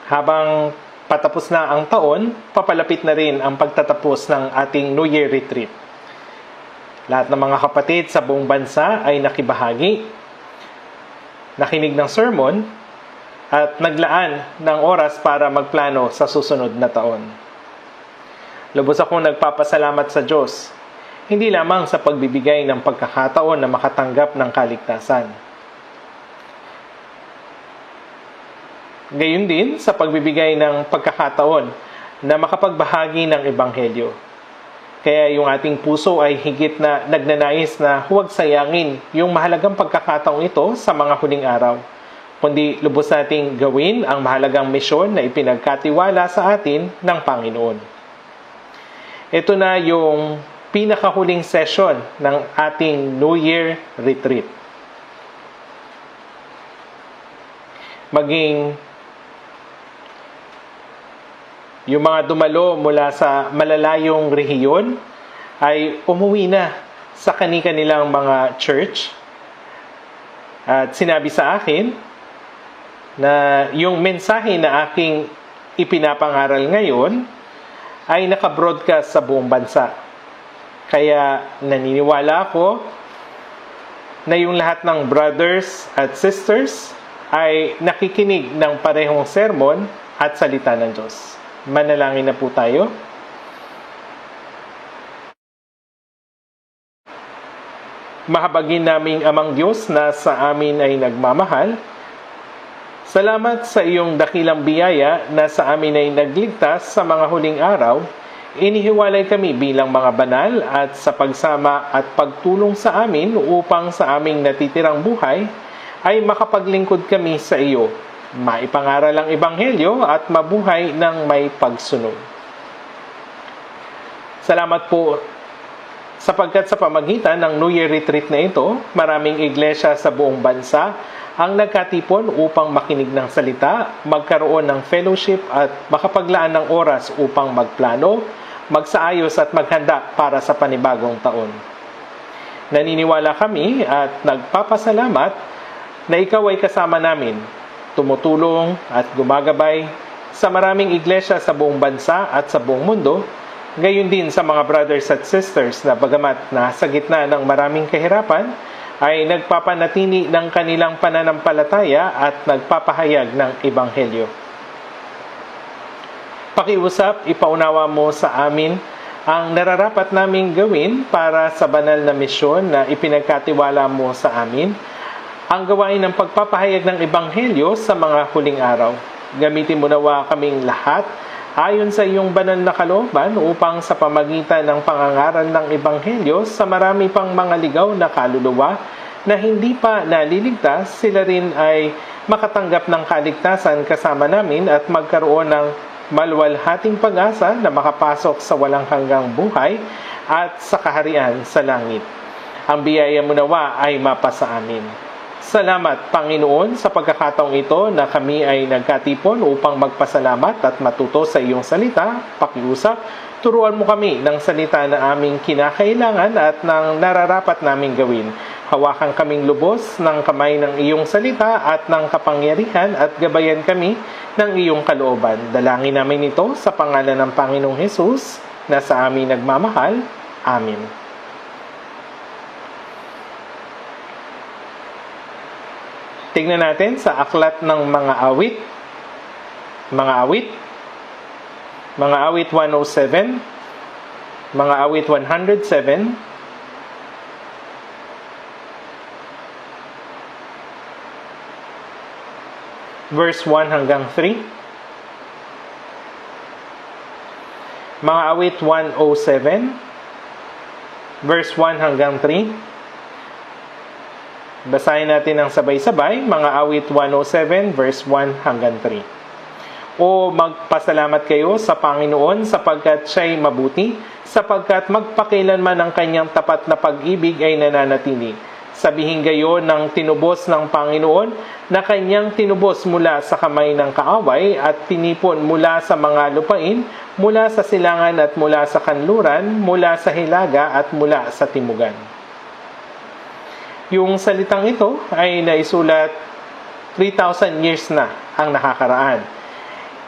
Habang patapos na ang taon, papalapit na rin ang pagtatapos ng ating New Year Retreat. Lahat ng mga kapatid sa buong bansa ay nakibahagi, nakinig ng sermon, at naglaan ng oras para magplano sa susunod na taon. Lubos akong nagpapasalamat sa Diyos, hindi lamang sa pagbibigay ng pagkakataon na makatanggap ng kaligtasan. Gayon din sa pagbibigay ng pagkakataon na makapagbahagi ng Ebanghelyo. Kaya yung ating puso ay higit na nagnanais na huwag sayangin yung mahalagang pagkakataong ito sa mga huling araw, kundi lubos nating gawin ang mahalagang misyon na ipinagkatiwala sa atin ng Panginoon. Ito na yung pinakahuling session ng ating New Year Retreat. Maging yung mga dumalo mula sa malalayong rehiyon ay umuwi na sa kani-kanilang mga church. At sinabi sa akin na yung mensahe na aking ipinapangaral ngayon ay naka-broadcast sa buong bansa. Kaya naniniwala ako na yung lahat ng brothers at sisters ay nakikinig ng parehong sermon at salita ng Diyos. Manalangin na po tayo. Mahabagin naming Amang Diyos na sa amin ay nagmamahal, salamat sa iyong dakilang biyaya na sa amin ay nagligtas sa mga huling araw. Inihiwalay kami bilang mga banal at sa pagsama at pagtulong sa amin upang sa aming natitirang buhay ay makapaglingkod kami sa iyo, maipangaral ang Ebanghelyo at mabuhay ng may pagsunod. Salamat po sapagkat sa pamagitan ng New Year Retreat na ito, maraming iglesia sa buong bansa ang nagkatipon upang makinig ng salita, magkaroon ng fellowship at makapaglaan ng oras upang magplano, magsaayos at maghanda para sa panibagong taon. Naniniwala kami at nagpapasalamat na ikaw ay kasama namin, tumutulong at gumagabay sa maraming iglesia sa buong bansa at sa buong mundo, gayon din sa mga brothers at sisters na bagamat nasa gitna ng maraming kahirapan, ay nagpapanatili ng kanilang pananampalataya at nagpapahayag ng Ebanghelyo. Pakiusap, ipaunawa mo sa amin ang nararapat naming gawin para sa banal na misyon na ipinagkatiwala mo sa amin, ang gawain ng pagpapahayag ng Ebanghelyo sa mga huling araw. Gamitin mo nawa kaming lahat ayon sa iyong banal na kalooban upang sa pamagitan ng pangangaral ng Ebanghelyo sa marami pang mga ligaw na kaluluwa na hindi pa naliligtas, sila rin ay makatanggap ng kaligtasan kasama namin at magkaroon ng maluwalhating pag-asa na makapasok sa walang hanggang buhay at sa kaharian sa langit. Ang biyaya mo nawa ay mapasa amin. Salamat, Panginoon, sa pagkakataong ito na kami ay nagkatipon upang magpasalamat at matuto sa iyong salita. Pakiusap, turuan mo kami ng salita na aming kinakailangan at ng nararapat naming gawin. Hawakan kaming lubos ng kamay ng iyong salita at ng kapangyarihan at gabayan kami ng iyong kalooban. Dalangin namin ito sa pangalan ng Panginoong Hesus na sa amin nagmamahal. Amen. Tingnan natin sa aklat ng mga awit. Mga awit 107, mga awit 107, verse 1 hanggang 3. Mga awit 107, verse 1 hanggang 3. Basahin natin ng sabay-sabay, mga awit 107, verse 1 hanggang 3. O magpasalamat kayo sa Panginoon sapagkat siya'y mabuti, sapagkat magpakilanman ang kanyang tapat na pag-ibig ay nananatili. Sabihin gayon ng tinubos ng Panginoon na kanyang tinubos mula sa kamay ng kaaway at tinipon mula sa mga lupain, mula sa silangan at mula sa kanluran, mula sa hilaga at mula sa timugan. Yung salitang ito ay naisulat 3,000 years na ang nakakaraan.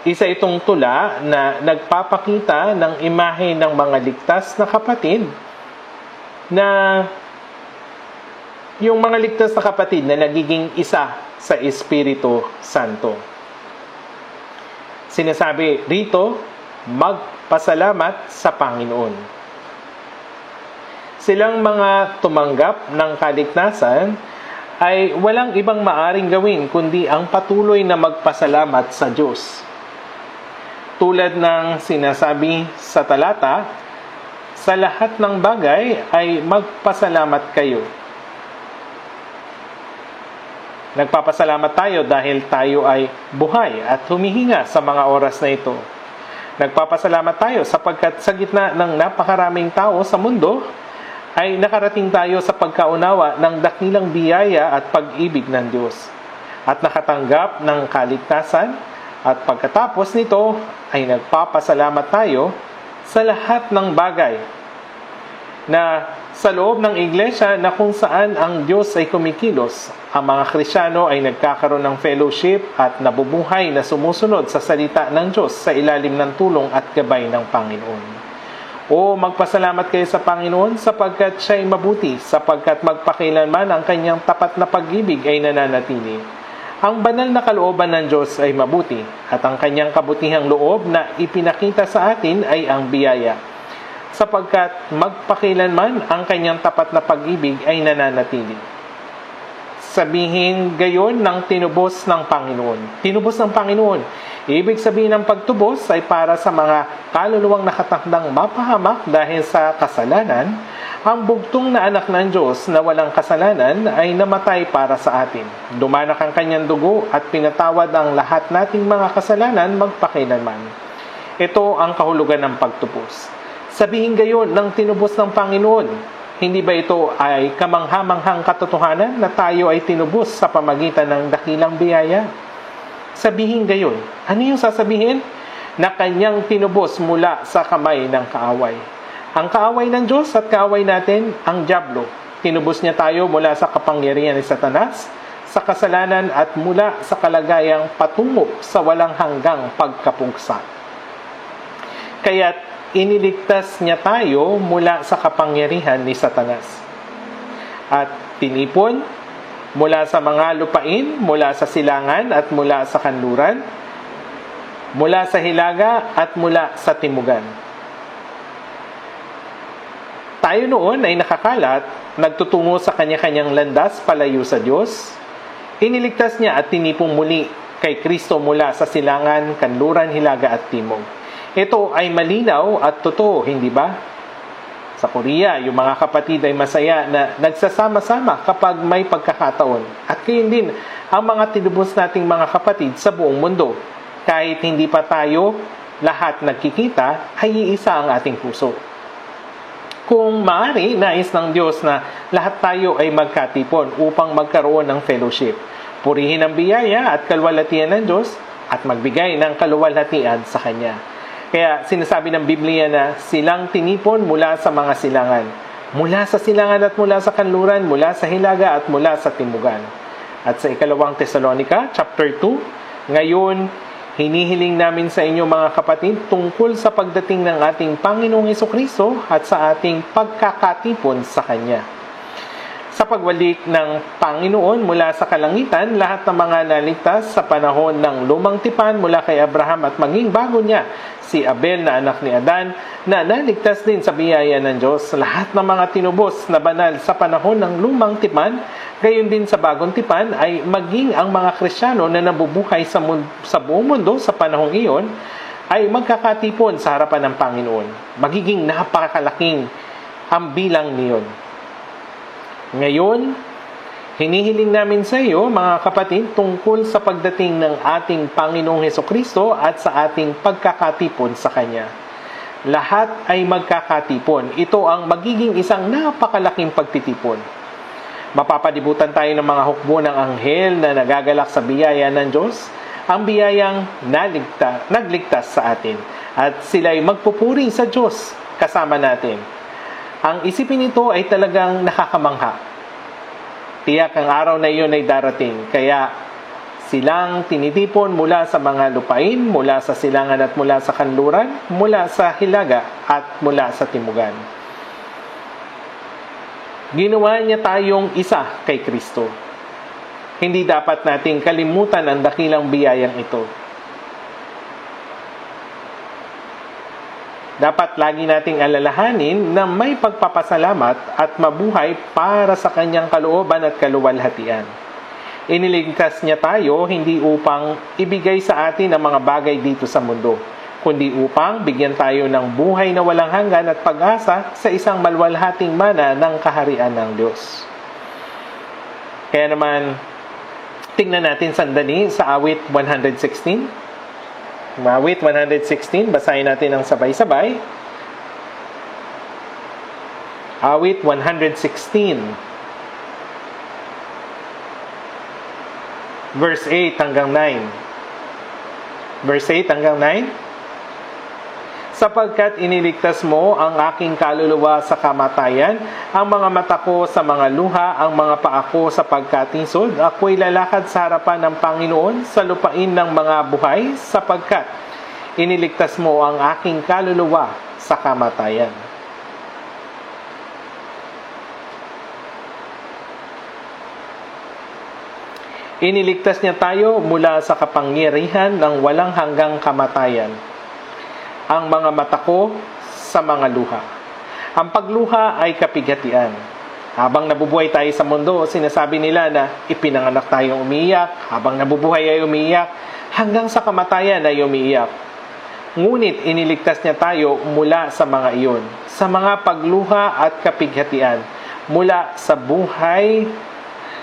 Isa itong tula na nagpapakita ng imahe ng mga ligtas na kapatid na yung mga ligtas na kapatid na nagiging isa sa Espiritu Santo. Sinasabi rito, magpasalamat sa Panginoon. Silang mga tumanggap ng kaligtasan ay walang ibang maaring gawin kundi ang patuloy na magpasalamat sa Diyos. Tulad ng sinasabi sa talata, sa lahat ng bagay ay magpasalamat kayo. Nagpapasalamat tayo dahil tayo ay buhay at humihinga sa mga oras na ito. Nagpapasalamat tayo sapagkat sa gitna ng napakaraming tao sa mundo, ay nakarating tayo sa pagkaunawa ng dakilang biyaya at pag-ibig ng Diyos. At nakatanggap ng kaligtasan at pagkatapos nito ay nagpapasalamat tayo sa lahat ng bagay na sa loob ng iglesia na kung saan ang Diyos ay kumikilos, ang mga Kristiyano ay nagkakaroon ng fellowship at nabubuhay na sumusunod sa salita ng Diyos sa ilalim ng tulong at gabay ng Panginoon. O magpasalamat kayo sa Panginoon sapagkat Siya'y mabuti, sapagkat magpakilanman ang Kanyang tapat na pag-ibig ay nananatili. Ang banal na kalooban ng Diyos ay mabuti at ang Kanyang kabutihang loob na ipinakita sa atin ay ang biyaya. Sapagkat magpakilanman ang Kanyang tapat na pag-ibig ay nananatili. Sabihin gayon ng tinubos ng Panginoon. Tinubos ng Panginoon. Ibig sabihin ng pagtubos ay para sa mga kaluluwang nakatakdang mapahamak dahil sa kasalanan. Ang bugtong na anak ng Diyos na walang kasalanan ay namatay para sa atin. Dumanak ang Kanyang dugo at pinatawad ang lahat nating mga kasalanan magpakilanman. Ito ang kahulugan ng pagtubos. Sabihin gayon ng tinubos ng Panginoon. Hindi ba ito ay kamangha-manghang katotohanan na tayo ay tinubos sa pamagitan ng dakilang biyaya? Sabihin gayon. Ano yung sasabihin? Na Kanyang tinubos mula sa kamay ng kaaway. Ang kaaway ng Diyos at kaaway natin, ang dyablo. Tinubos niya tayo mula sa kapangyarihan ni Satanas, sa kasalanan at mula sa kalagayang patungo sa walang hanggang pagkapugsa. Kaya't iniligtas niya tayo mula sa kapangyarihan ni Satanas. At tinipon mula sa mga lupain, mula sa silangan at mula sa kanluran, mula sa hilaga at mula sa timugan. Tayo noon ay nakakalat, nagtutungo sa kanya-kanyang landas palayo sa Diyos. Iniligtas niya at tinipong muli kay Kristo mula sa silangan, kanluran, hilaga at timog. Ito ay malinaw at totoo, hindi ba? Sa Korea, yung mga kapatid ay masaya na nagsasama-sama kapag may pagkakataon. At gayon din ang mga tinubos nating mga kapatid sa buong mundo. Kahit hindi pa tayo lahat nagkikita, ay iisa ang ating puso. Kung maaari, nais ng Diyos na lahat tayo ay magkatipon upang magkaroon ng fellowship. Purihin ang biyaya at kaluwalhatian ng Diyos at magbigay ng kaluwalhatian sa Kanya. Kaya sinasabi ng Biblia na silang tinipon mula sa mga silangan. Mula sa silangan at mula sa kanluran, mula sa hilaga at mula sa timugan. At sa 2 Tesalonica, chapter 2, ngayon, hinihiling namin sa inyo mga kapatid tungkol sa pagdating ng ating Panginoong Hesukristo at sa ating pagkakatipon sa Kanya. Sa pagbalik ng Panginoon mula sa kalangitan, lahat ng mga naligtas sa panahon ng lumang tipan mula kay Abraham at maging bago niya, si Abel na anak ni Adan, na naligtas din sa biyaya ng Diyos. Lahat ng mga tinubos na banal sa panahon ng lumang tipan, gayon din sa bagong tipan, ay maging ang mga Kristiyano na nabubuhay sa buong mundo sa panahong iyon, ay magkakatipon sa harapan ng Panginoon. Magiging napakalaking ang bilang niyon. Ngayon, hinihiling namin sa iyo, mga kapatid, tungkol sa pagdating ng ating Panginoong Hesukristo at sa ating pagkakatipon sa Kanya. Lahat ay magkakatipon. Ito ang magiging isang napakalaking pagtitipon. Mapapalibutan tayo ng mga hukbo ng anghel na nagagalak sa biyaya ng Diyos, ang biyayang nagligtas sa atin. At sila ay magpupuri sa Diyos kasama natin. Ang isipin nito ay talagang nakakamangha. Tiyak ang araw na iyon ay darating. Kaya Silang tinitipon mula sa mga lupain, mula sa silangan at mula sa kanluran, mula sa hilaga at mula sa timugan. Ginawa niya tayong isa kay Kristo. Hindi dapat nating kalimutan ang dakilang biyayang ito. Dapat lagi nating alalahanin na may pagpapasalamat at mabuhay para sa kanyang kalooban at kaluwalhatian. Iniligtas niya tayo hindi upang ibigay sa atin ang mga bagay dito sa mundo, kundi upang bigyan tayo ng buhay na walang hanggan at pag-asa sa isang maluwalhating mana ng kaharian ng Diyos. Kaya naman, tingnan natin sandali sa awit 116. Awit 116, basahin natin ang sabay-sabay. Awit 116. Verse 8 hanggang 9. Verse 8 hanggang 9. Sapagkat iniligtas mo ang aking kaluluwa sa kamatayan, ang mga mata ko sa mga luha, ang mga paa ko sa pagkatisod, ako'y lalakad sa harapan ng Panginoon sa lupain ng mga buhay, sapagkat iniligtas mo ang aking kaluluwa sa kamatayan. Iniligtas niya tayo mula sa kapangyarihan ng walang hanggang kamatayan. Ang mga mata ko sa mga luha. Ang pagluha ay kapighatian. Habang nabubuhay tayo sa mundo, sinasabi nila na ipinanganak tayong umiiyak, habang nabubuhay ay umiiyak, hanggang sa kamatayan ay umiiyak. Ngunit iniligtas niya tayo mula sa mga iyon, sa mga pagluha at kapighatian, mula sa buhay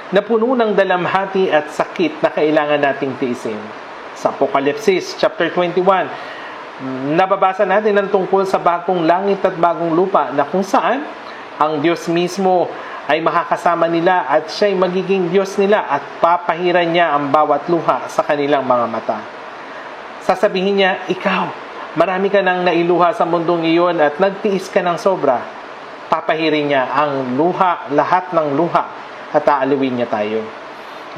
na puno ng dalamhati at sakit na kailangan nating tiisin. Sa Apokalipsis chapter 21, nababasa natin ang tungkol sa bagong langit at bagong lupa na kung saan ang Diyos mismo ay makakasama nila at siya'y magiging Diyos nila at papahiran niya ang bawat luha sa kanilang mga mata. Sasabihin niya, ikaw, marami ka nang nailuha sa mundong iyon at nagtiis ka ng sobra. Papahirin niya ang luha, lahat ng luha at aaliwin niya tayo.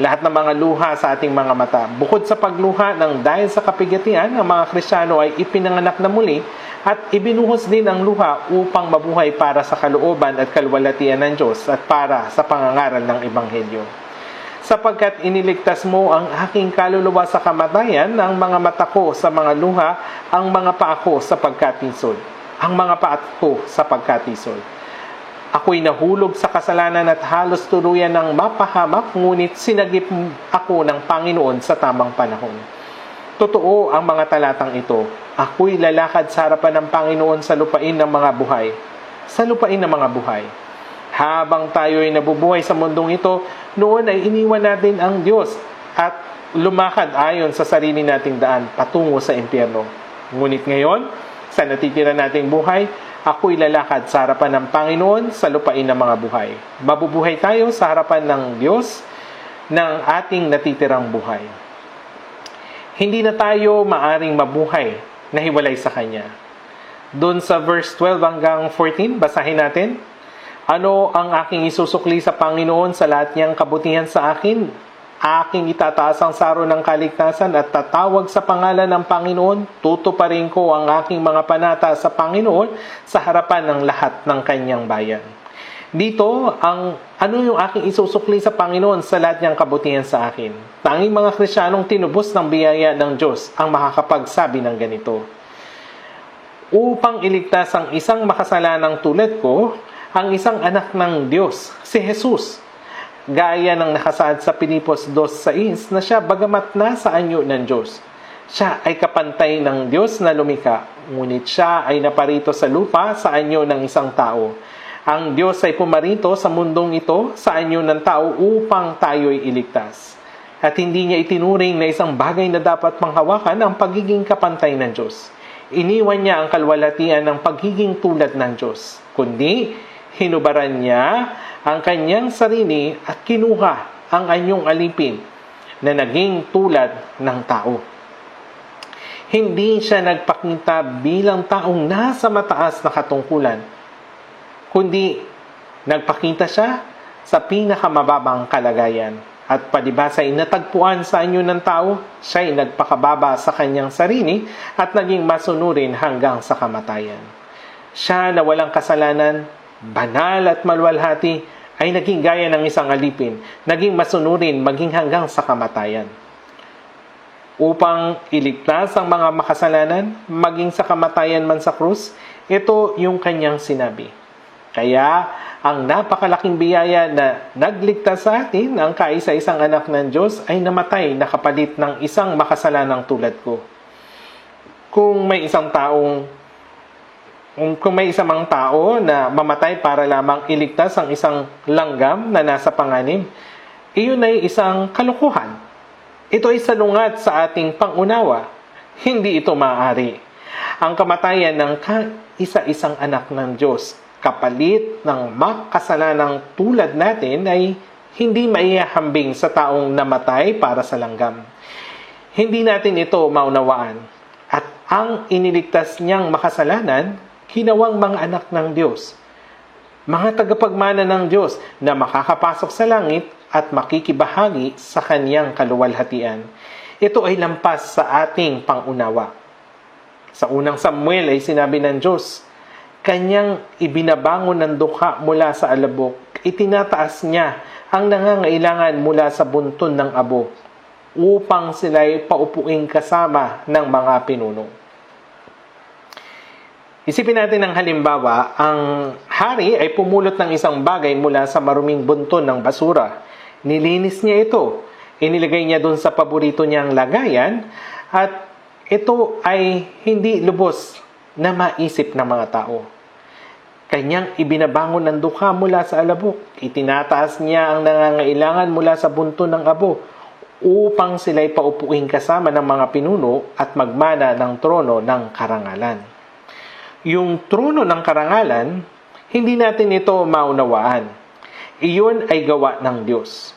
Lahat ng mga luha sa ating mga mata. Bukod sa pagluha ng dahil sa kapighatian, ang mga Kristiyano ay ipinanganak na muli at ibinuhos din ang luha upang mabuhay para sa kalooban at kaluwalhatian ng Diyos at para sa pangangaral ng Ebanghelyo. Sapagkat iniligtas mo ang aking kaluluwa sa kamatayan, ang mga mata ko sa mga luha, ang mga paa ko sa pagkatisod. Ang mga paa ko sa pagkatisod. Ako'y nahulog sa kasalanan at halos tuluyan ng mapahamak, ngunit sinagip ako ng Panginoon sa tamang panahon. Totoo ang mga talatang ito. Ako'y lalakad sa harapan ng Panginoon sa lupain ng mga buhay. Sa lupain ng mga buhay. Habang tayo'y nabubuhay sa mundong ito, noon ay iniwan natin ang Diyos at lumakad ayon sa sarili nating daan patungo sa impyerno. Ngunit ngayon, sa natitira nating buhay, ako'y lalakad sa harapan ng Panginoon sa lupain ng mga buhay. Mabubuhay tayo sa harapan ng Diyos ng ating natitirang buhay. Hindi na tayo maaring mabuhay na hiwalay sa Kanya. Doon sa verse 12 hanggang 14, basahin natin. Ano ang aking isusukli sa Panginoon sa lahat niyang kabutihan sa akin? Aking itataas ang saro ng kaligtasan at tatawag sa pangalan ng Panginoon. Tutuparin ko ang aking mga panata sa Panginoon sa harapan ng lahat ng kanyang bayan. Dito, ano yung aking isusukli sa Panginoon sa lahat niyang kabutihan sa akin? Tanging mga Kristiyanong tinubos ng biyaya ng Diyos ang makakapagsabi ng ganito. Upang iligtas ang isang makasalanang tulad ko, ang isang anak ng Diyos, si Jesus, gaya ng nakasaad sa Pilipos 2:6 na siya bagamat nasa anyo ng Diyos. Siya ay kapantay ng Diyos na lumikha, ngunit siya ay naparito sa lupa sa anyo ng isang tao. Ang Diyos ay pumarito sa mundong ito sa anyo ng tao upang tayo'y iligtas. At hindi niya itinuring na isang bagay na dapat manghawakan ang pagiging kapantay ng Diyos. Iniwan niya ang kalwalhatian ng pagiging tulad ng Diyos, kundi hinubaran niya ang kanyang sarili at kinuha ang anyong alipin na naging tulad ng tao. Hindi siya nagpakita bilang taong nasa mataas na katungkulan, kundi nagpakita siya sa pinakamababang kalagayan. At palibhasa ay natagpuan sa anyo ng tao, siya ay nagpakababa sa kanyang sarili at naging masunurin hanggang sa kamatayan. Siya na walang kasalanan, banal at maluwalhati, ay naging gaya ng isang alipin, naging masunurin maging hanggang sa kamatayan. Upang iligtas ang mga makasalanan, maging sa kamatayan man sa krus, ito yung kanyang sinabi. Kaya, ang napakalaking biyaya na nagligtas sa atin, ang kaisa-isang anak ng Diyos, ay namatay na kapalit ng isang makasalanang tulad ko. Kung may isang mang tao na mamatay para lamang iligtas ang isang langgam na nasa panganib, iyon ay isang kalokohan. Ito ay salungat sa ating pangunawa. Hindi ito maaari. Ang kamatayan ng kaisa-isang anak ng Diyos, kapalit ng makasalanang tulad natin, ay hindi maihahambing sa taong namatay para sa langgam. Hindi natin ito maunawaan. At ang iniligtas niyang makasalanan, ginawang mga anak ng Diyos. Mga tagapagmana ng Diyos na makakapasok sa langit at makikibahagi sa kanyang kaluwalhatian. Ito ay lampas sa ating pangunawa. Sa unang Samuel ay sinabi ng Diyos, kanyang ibinabangon ng dukha mula sa alabok, itinataas niya ang nangangailangan mula sa bunton ng abo, upang sila'y paupuing kasama ng mga pinuno. Isipin natin ng halimbawa, ang hari ay pumulot ng isang bagay mula sa maruming bunton ng basura. Nilinis niya ito, inilagay niya dun sa paborito niyang lagayan, at ito ay hindi lubos na maisip ng mga tao. Kanyang ibinabangon ng dukha mula sa alabok. Itinataas niya ang nangangailangan mula sa bunton ng abo upang sila'y paupuin kasama ng mga pinuno at magmana ng trono ng karangalan. Yung trono ng karangalan, hindi natin ito maunawaan. Iyon ay gawa ng Diyos.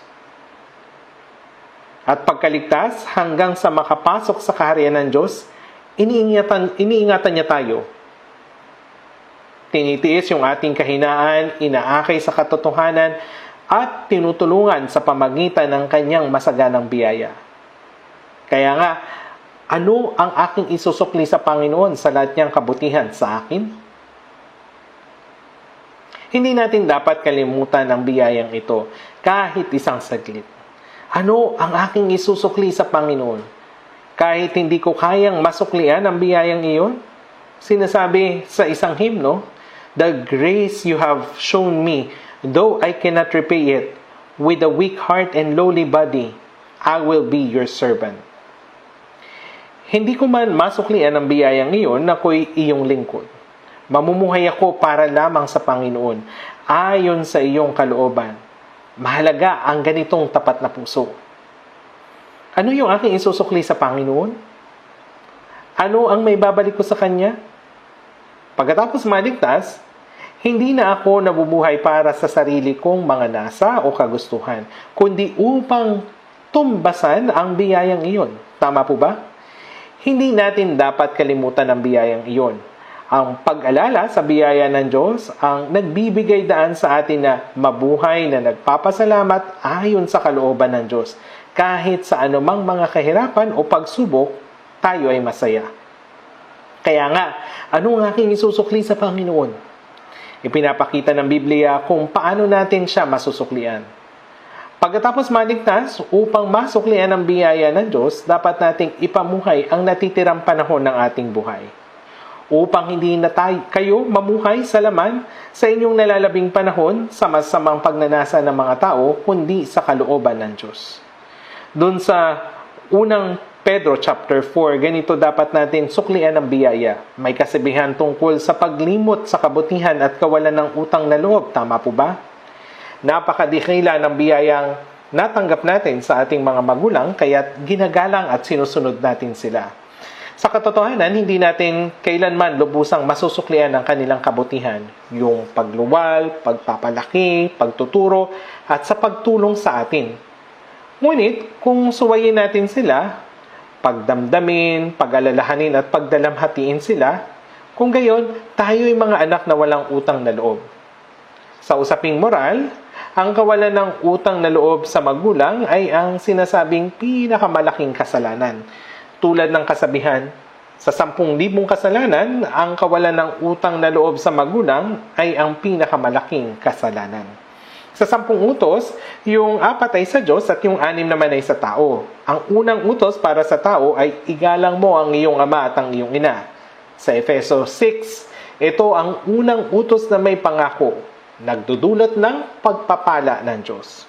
At pagkaligtas hanggang sa makapasok sa kaharian ng Diyos, iniingatan niya tayo. Tinitiis yung ating kahinaan, inaakay sa katotohanan, at tinutulungan sa pamagitan ng kanyang masaganang biyaya. Kaya nga, ano ang aking isusukli sa Panginoon sa lahat niyang kabutihan sa akin? Hindi natin dapat kalimutan ang biyayang ito kahit isang saglit. Ano ang aking isusukli sa Panginoon? Kahit hindi ko kayang masuklian ang biyayang iyon? Sinasabi sa isang hymno, the grace you have shown me, though I cannot repay it, with a weak heart and lowly body, I will be your servant. Hindi ko man masuklian ang biyayang iyon na ako'y iyong lingkod. Mamumuhay ako para lamang sa Panginoon, ayon sa iyong kalooban. Mahalaga ang ganitong tapat na puso. Ano yung aking isusukli sa Panginoon? Ano ang may babalik ko sa Kanya? Pagkatapos maligtas, hindi na ako nabubuhay para sa sarili kong mga nasa o kagustuhan, kundi upang tumbasan ang biyayang iyon. Tama po ba? Hindi natin dapat kalimutan ang biyayang iyon. Ang pag-alala sa biyaya ng Diyos ang nagbibigay daan sa atin na mabuhay na nagpapasalamat ayon sa kalooban ng Diyos. Kahit sa anumang mga kahirapan o pagsubok, tayo ay masaya. Kaya nga, anong aking isusukli sa Panginoon? Ipinapakita ng Biblia kung paano natin siya masusuklian. Pagkatapos maligtas, upang masuklian ang biyaya ng Diyos, dapat nating ipamuhay ang natitirang panahon ng ating buhay. Upang hindi na kayo mamuhay sa laman sa inyong nalalabing panahon sa masamang pagnanasa ng mga tao, kundi sa kalooban ng Diyos. Doon sa unang Pedro chapter 4, ganito dapat natin suklian ang biyaya. May kasabihan tungkol sa paglimot sa kabutihan at kawalan ng utang na loob. Tama po ba? Napakadikila ng biyayang natanggap natin sa ating mga magulang, kaya't ginagalang at sinusunod natin sila. Sa katotohanan, hindi natin kailanman lubusang masusuklian ang kanilang kabutihan. Yung pagluwal, pagpapalaki, pagtuturo, at sa pagtulong sa atin. Ngunit, kung suwayin natin sila, pagdamdamin, pag-alalahanin at pagdalamhatiin sila, kung gayon, tayo'y mga anak na walang utang na loob. Sa usaping moral, Ang kawalan ng utang na loob sa magulang ay ang sinasabing pinakamalaking kasalanan. Tulad ng kasabihan, sa 10,000 kasalanan, ang kawalan ng utang na loob sa magulang ay ang pinakamalaking kasalanan. Sa 10 utos, yung 4 ay sa Diyos at yung 6 naman ay sa tao. Ang unang utos para sa tao ay igalang mo ang iyong ama at ang iyong ina. Sa Efeso 6, ito ang unang utos na may pangako, nagdudulot ng pagpapala ng Diyos,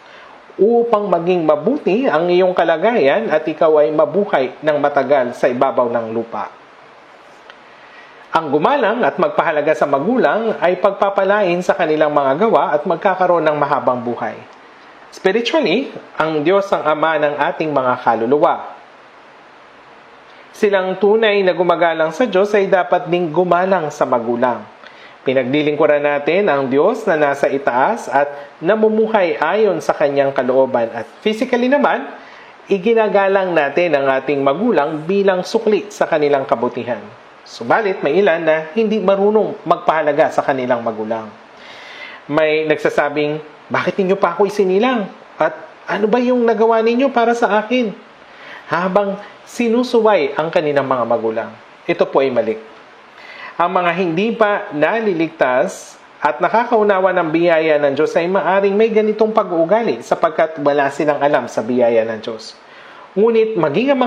upang maging mabuti ang iyong kalagayan at ikaw ay mabuhay ng matagal sa ibabaw ng lupa. Ang gumalang at magpahalaga sa magulang ay pagpapalain sa kanilang mga gawa at magkakaroon ng mahabang buhay. Spiritually, ang Diyos ang Ama ng ating mga kaluluwa. Silang tunay na gumagalang sa Diyos ay dapat ding gumalang sa magulang. Pinaglilingkuran natin ang Diyos na nasa itaas at namumuhay ayon sa kanyang kalooban. At physically naman, iginagalang natin ang ating magulang bilang sukli sa kanilang kabutihan. Subalit, may ilan na hindi marunong magpahalaga sa kanilang magulang. May nagsasabing, bakit ninyo pa ako isinilang? At ano ba yung nagawa ninyo para sa akin? Habang sinusuway ang kanilang mga magulang. Ito po ay mali. Ang mga hindi pa naliligtas at nakakaunawa ng biyaya ng Diyos ay maaring may ganitong pag-uugali sapagkat wala silang alam sa biyaya ng Diyos. Ngunit maging ang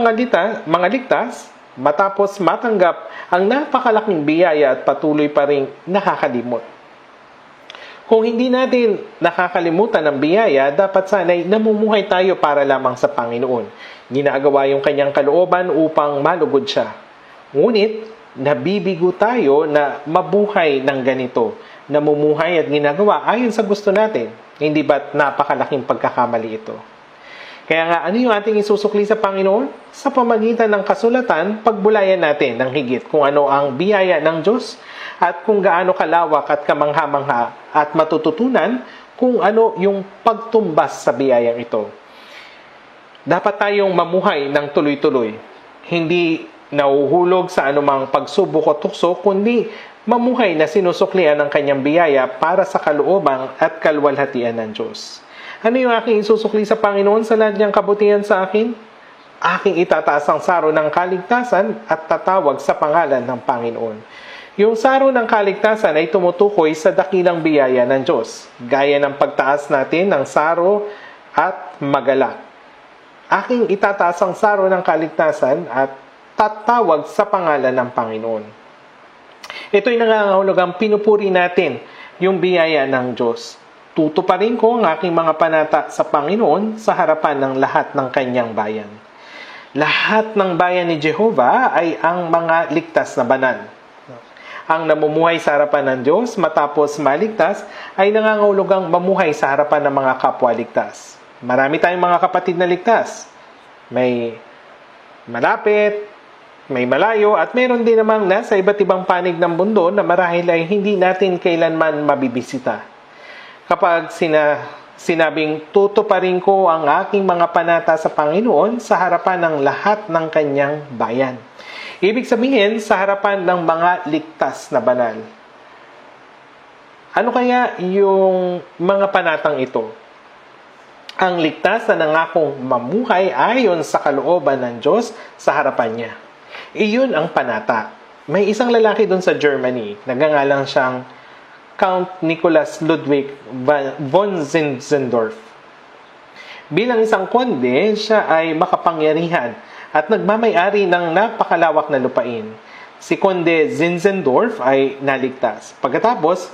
mga ligtas, matapos matanggap ang napakalaking biyaya at patuloy pa rin nakakalimot. Kung hindi natin nakakalimutan ang biyaya, dapat sana'y namumuhay tayo para lamang sa Panginoon. Ginagawa yung kanyang kalooban upang malugod siya. Ngunit, nabibigo tayo na mabuhay ng ganito, namumuhay at ginagawa ayon sa gusto natin. Hindi ba't napakalaking pagkakamali ito? Kaya nga, ano yung ating isusukli sa Panginoon? Sa pamagitan ng kasulatan, pagbulayan natin ng higit kung ano ang biyaya ng Diyos at kung gaano kalawak at kamangha-mangha at matututunan kung ano yung pagtumbas sa biyayang ito. Dapat tayong mamuhay ng tuloy-tuloy. Hindi nauhulog sa anumang pagsubok o tukso, kundi mamuhay na sinusuklian ng kanyang biyaya para sa kalooban at kalwalhatian ng Diyos. Ano yung aking isusukli sa Panginoon sa lahat niyang kabutihan sa akin? Aking itataas ang saro ng kaligtasan at tatawag sa pangalan ng Panginoon. Yung saro ng kaligtasan ay tumutukoy sa dakilang biyaya ng Diyos, gaya ng pagtaas natin ng saro at magalak. Aking itataas ang saro ng kaligtasan at tatawag sa pangalan ng Panginoon. Ito'y nangangahulugang pinupuri natin yung biyaya ng Diyos. Tutuparin ko ang aking mga panata sa Panginoon sa harapan ng lahat ng kanyang bayan. Lahat ng bayan ni Jehovah ay ang mga ligtas na banal. Ang namumuhay sa harapan ng Diyos matapos maligtas ay nangangahulugang mamuhay sa harapan ng mga kapwa ligtas. Marami tayong mga kapatid na ligtas. May malapit, may malayo, at meron din namang nasa iba't ibang panig ng mundo na marahil ay hindi natin kailanman mabibisita. Kapag sinabing tutuparin ko ang aking mga panata sa Panginoon sa harapan ng lahat ng kanyang bayan. Ibig sabihin, sa harapan ng mga ligtas na banal. Ano kaya yung mga panatang ito? Ang ligtas na nangakong mamuhay ayon sa kalooban ng Diyos sa harapan niya. Iyon ang panata. May isang lalaki doon sa Germany, nagangalang siyang Count Nicholas Ludwig von Zinzendorf. Bilang isang konde, siya ay makapangyarihan at nagmamay-ari ng napakalawak na lupain. Si Konde Zinzendorf ay naligtas. Pagkatapos,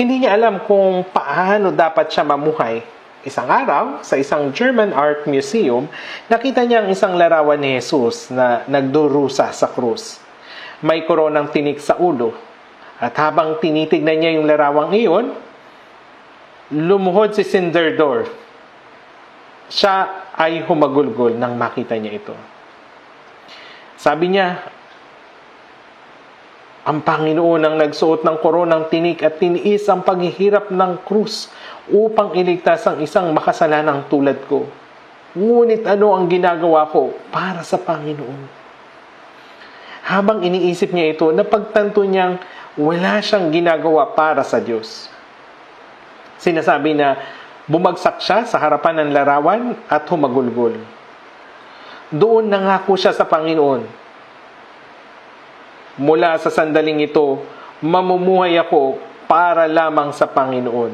hindi niya alam kung paano dapat siya mamuhay. Isang araw, sa isang German Art Museum, nakita niya ang isang larawan ni Jesus na nagdurusa sa krus. May koronang tinik sa ulo. At habang tinitignan niya yung larawang iyon, lumuhod si Zinzendorf. Siya ay humagulgol nang makita niya ito. Sabi niya, ang Panginoon ang nagsuot ng koronang tinik at tiniis ang paghihirap ng krus upang iligtas ang isang makasalanang tulad ko. Ngunit ano ang ginagawa ko para sa Panginoon? Habang iniisip niya ito, napagtanto niyang wala siyang ginagawa para sa Diyos. Sinasabi na Bumagsak siya sa harapan ng larawan at humagulgol. Doon nangako siya sa Panginoon. Mula sa sandaling ito, mamumuhay ako para lamang sa Panginoon.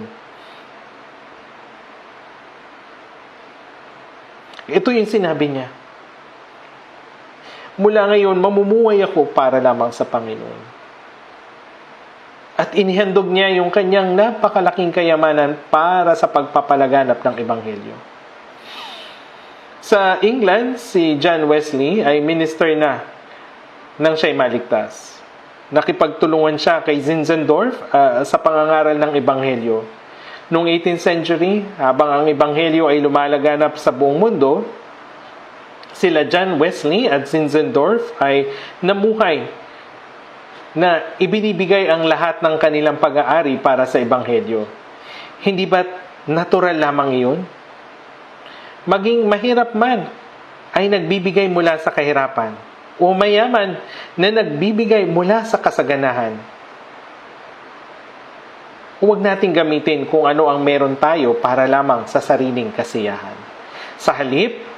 Ito yung sinabi niya. Mula ngayon, mamumuhay ako para lamang sa Panginoon. At inihandog niya yung kanyang napakalaking kayamanan para sa pagpapalaganap ng Ebanghelyo. Sa England, si John Wesley ay minister na nang siya'y maligtas. Nakipagtulungan siya kay Zinzendorf sa pangangaral ng Ebanghelyo. Noong 18th century, habang ang Ebanghelyo ay lumalaganap sa buong mundo, sila John Wesley at Zinzendorf ay namuhay na ibinibigay ang lahat ng kanilang pag-aari para sa Ebanghelyo. Hindi ba natural lamang iyon? Maging mahirap man ay nagbibigay mula sa kahirapan, o mayaman na nagbibigay mula sa kasaganahan. Huwag nating gamitin kung ano ang meron tayo para lamang sa sariling kasiyahan. Sa halip,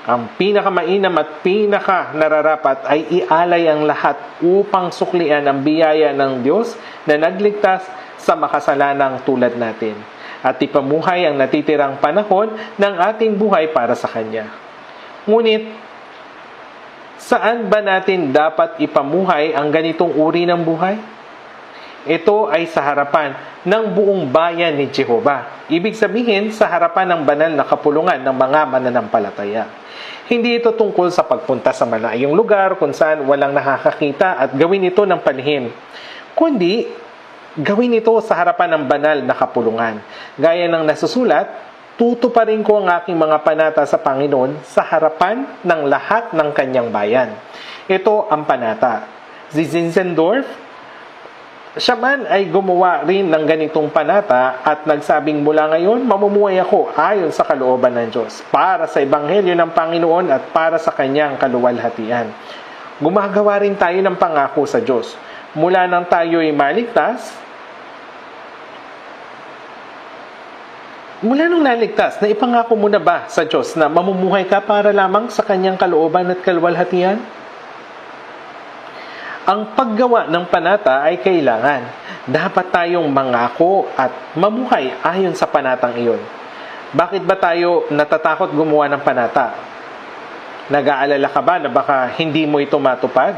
ang pinakamainam at pinakanararapat ay ialay ang lahat upang suklian ang biyaya ng Diyos na nagligtas sa makasalanang tulad natin at ipamuhay ang natitirang panahon ng ating buhay para sa Kanya. Ngunit, saan ba natin dapat ipamuhay ang ganitong uri ng buhay? Ito ay sa harapan ng buong bayan ni Jehovah. Ibig sabihin, sa harapan ng banal na kapulungan ng mga mananampalataya. Hindi ito tungkol sa pagpunta sa malayong lugar kung saan walang nakakakita at gawin ito ng palihim. Kundi, gawin ito sa harapan ng banal na kapulungan. Gaya ng nasusulat, tutuparin ko ang aking mga panata sa Panginoon sa harapan ng lahat ng kanyang bayan. Ito ang panata. Si Zinzendorf, siya man ay gumawa rin ng ganitong panata at nagsabing mula ngayon, mamumuhay ako ayon sa kalooban ng Diyos para sa Ebanghelyo ng Panginoon at para sa kanyang kaluwalhatian. Gumagawa rin tayo ng pangako sa Diyos. Mula nang tayo'y maligtas, mula nung naligtas, na ipangako mo na ba sa Diyos na mamumuhay ka para lamang sa kanyang kalooban at kaluwalhatian? Ang paggawa ng panata ay kailangan. Dapat tayong mangako at mamuhay ayon sa panatang iyon. Bakit ba tayo natatakot gumawa ng panata? Nag-aalala ka ba na baka hindi mo ito matupad?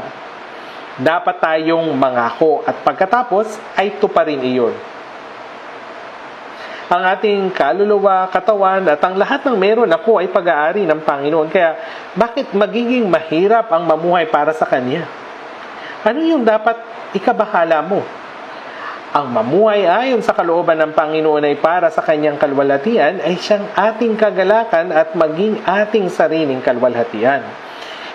Dapat tayong mangako at pagkatapos ay tuparin iyon. Ang ating kaluluwa, katawan at ang lahat ng meron ako ay pag-aari ng Panginoon. Kaya bakit magiging mahirap ang mamuhay para sa Kanya? Ano yung dapat ikabahala mo? Ang mamuhay ayon sa kalooban ng Panginoon ay para sa kanyang kalwalhatian ay siyang ating kagalakan at maging ating sariling kalwalhatian.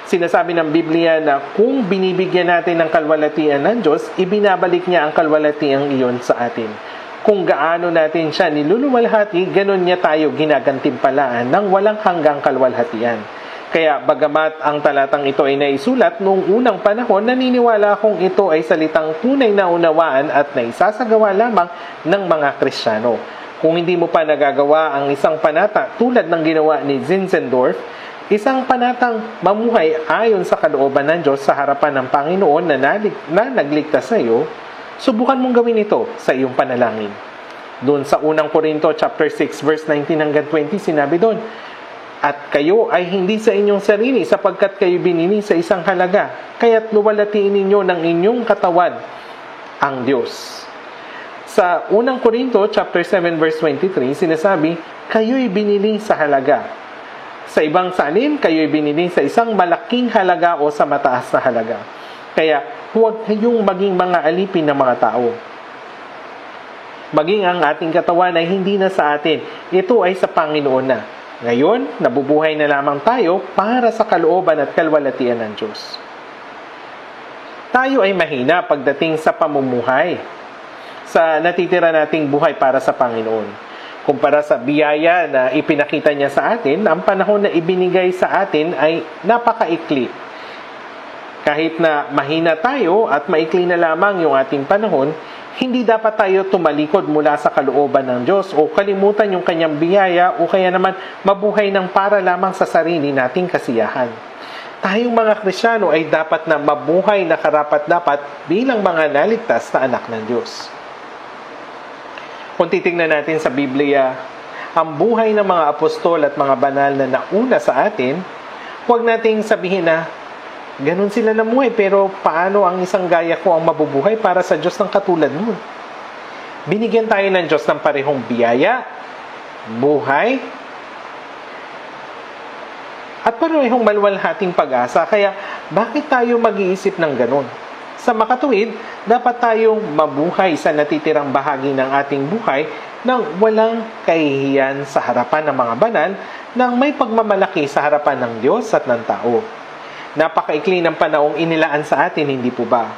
Sinasabi ng Biblia na kung binibigyan natin ng kalwalhatian ng Diyos, ibinabalik niya ang kalwalhatian iyon sa atin. Kung gaano natin siya niluluwalhati, ganun niya tayo ginagantimpalaan ng walang hanggang kalwalhatian. Kaya bagamat ang talatang ito ay naisulat noong unang panahon, naniniwala akong ito ay salitang tunay na unawaan at naisasagawa lamang ng mga Kristiyano. Kung hindi mo pa nagagawa ang isang panata tulad ng ginawa ni Zinzendorf, isang panatang mamuhay ayon sa kalooban ng Diyos sa harapan ng Panginoon na nagligtas sa iyo, subukan mong gawin ito sa iyong panalangin. Doon sa unang Korinto chapter 6 verse 19 hanggang 20, sinabi doon, at kayo ay hindi sa inyong sarili sapagkat kayo binili sa isang halaga, kaya't luwalhatiin ninyo ng inyong katawan ang Diyos. Sa unang Korinto chapter 7 verse 23, sinasabi, kayo'y binili sa halaga. Sa ibang salin, kayo'y binili sa isang malaking halaga o sa mataas na halaga. Kaya huwag kayong maging mga alipin ng mga tao. Maging ang ating katawan ay hindi na sa atin. Ito ay sa Panginoon na. Ngayon, nabubuhay na lamang tayo para sa kalooban at kalwalhatian ng Diyos. Tayo ay mahina pagdating sa pamumuhay, sa natitira nating buhay para sa Panginoon. Kumpara sa biyaya na ipinakita niya sa atin, ang panahon na ibinigay sa atin ay napakaikli. Kahit na mahina tayo at maikli na lamang yung ating panahon, Hindi dapat tayo tumalikod mula sa kalooban ng Diyos o kalimutan yung kanyang biyaya o kaya naman mabuhay ng para lamang sa sarili nating kasiyahan. Tayong mga Kristiyano ay dapat na mabuhay na karapat-dapat bilang mga naligtas na anak ng Diyos. Kung titingnan natin sa Biblia, ang buhay ng mga apostol at mga banal na nauna sa atin, huwag nating sabihin na, ganun sila namuhay, pero paano ang isang gaya ko ang mabubuhay para sa Diyos ng katulad mo? Binigyan tayo ng Diyos ng parehong biyaya, buhay, at parehong maluwalhating pag-asa. Kaya, bakit tayo mag-iisip ng ganun? Sa makatuwid, dapat tayong mabuhay sa natitirang bahagi ng ating buhay nang walang kahihiyan sa harapan ng mga banal, nang may pagmamalaki sa harapan ng Diyos at ng tao. Napakaikli ng panahong inilaan sa atin, hindi po ba?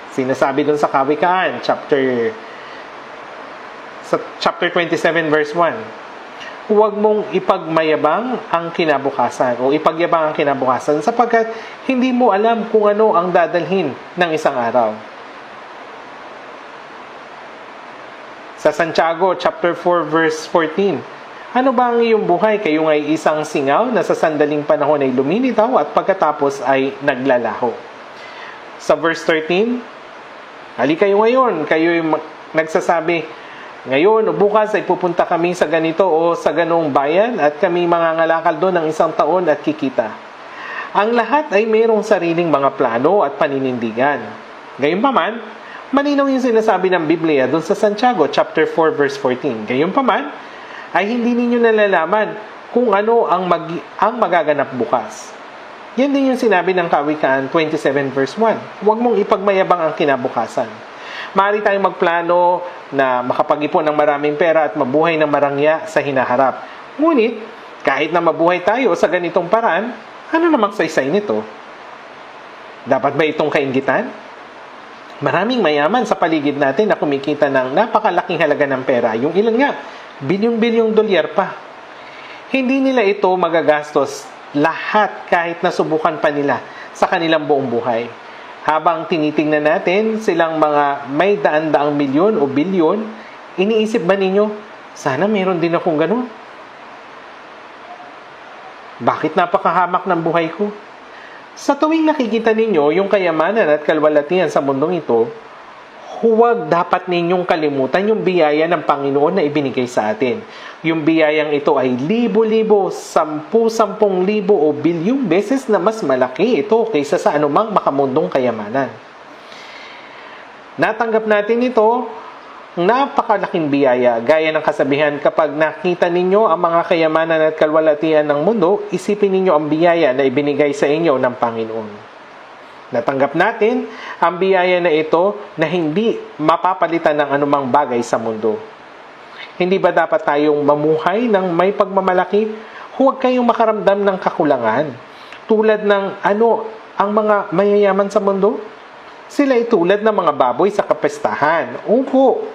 Sinasabi dun sa Kawikaan, chapter 27 verse 1. Huwag mong ipagmayabang ang kinabukasan o ipagyabang ang kinabukasan sapagkat hindi mo alam kung ano ang dadalhin ng isang araw. Sa Santiago chapter 4 verse 14, ano ba ang iyong buhay? Kayo ay isang singaw na sa sandaling panahon ay lumilitaw at pagkatapos ay naglalaho. Sa verse 13, halika kayo ngayon, kayo ay nagsasabi, ngayon o bukas ay pupunta kami sa ganito o sa ganong bayan at kami mangangalakal doon ng isang taon at kikita. Ang lahat ay mayroong sariling mga plano at paninindigan. Gayunpaman, malinaw yung sinasabi ng Biblia doon sa Santiago chapter 4 verse 14. Gayunpaman, ay hindi ninyo nalalaman kung ano ang magaganap bukas. Yan din yung sinabi ng Kawikaan 27 verse 1. Huwag mong ipagmayabang ang kinabukasan. Maaari tayong magplano na makapag-ipon ng maraming pera at mabuhay ng marangya sa hinaharap. Ngunit, kahit na mabuhay tayo sa ganitong paraan, ano namang saysay nito? Dapat ba itong kainggitan? Maraming mayaman sa paligid natin na kumikita ng napakalaking halaga ng pera. Yung ilan nga, bilyong-bilyong dolyar pa. Hindi nila ito magagastos lahat kahit nasubukan pa nila sa kanilang buong buhay. Habang tinitingnan natin silang mga may daan-daang milyon o bilyon, iniisip ba ninyo, sana meron din akong ganun? Bakit napakahamak ng buhay ko? Sa tuwing nakikita ninyo yung kayamanan at kalwalatian sa mundong ito, huwag dapat ninyong kalimutan yung biyaya ng Panginoon na ibinigay sa atin. Yung biyayang ito ay libo-libo, 10,000 o bilyong beses na mas malaki ito kaysa sa anumang makamundong kayamanan. Natanggap natin ito, napakalaking biyaya. Gaya ng kasabihan, kapag nakita ninyo ang mga kayamanan at kalwalatian ng mundo, isipin ninyo ang biyaya na ibinigay sa inyo ng Panginoon. Natanggap natin ang biyaya na ito na hindi mapapalitan ng anumang bagay sa mundo. Hindi ba dapat tayong mamuhay ng may pagmamalaki? Huwag kayong makaramdam ng kakulangan. Tulad ng ang mga mayayaman sa mundo? Sila ay tulad ng mga baboy sa kapestahan. Opo.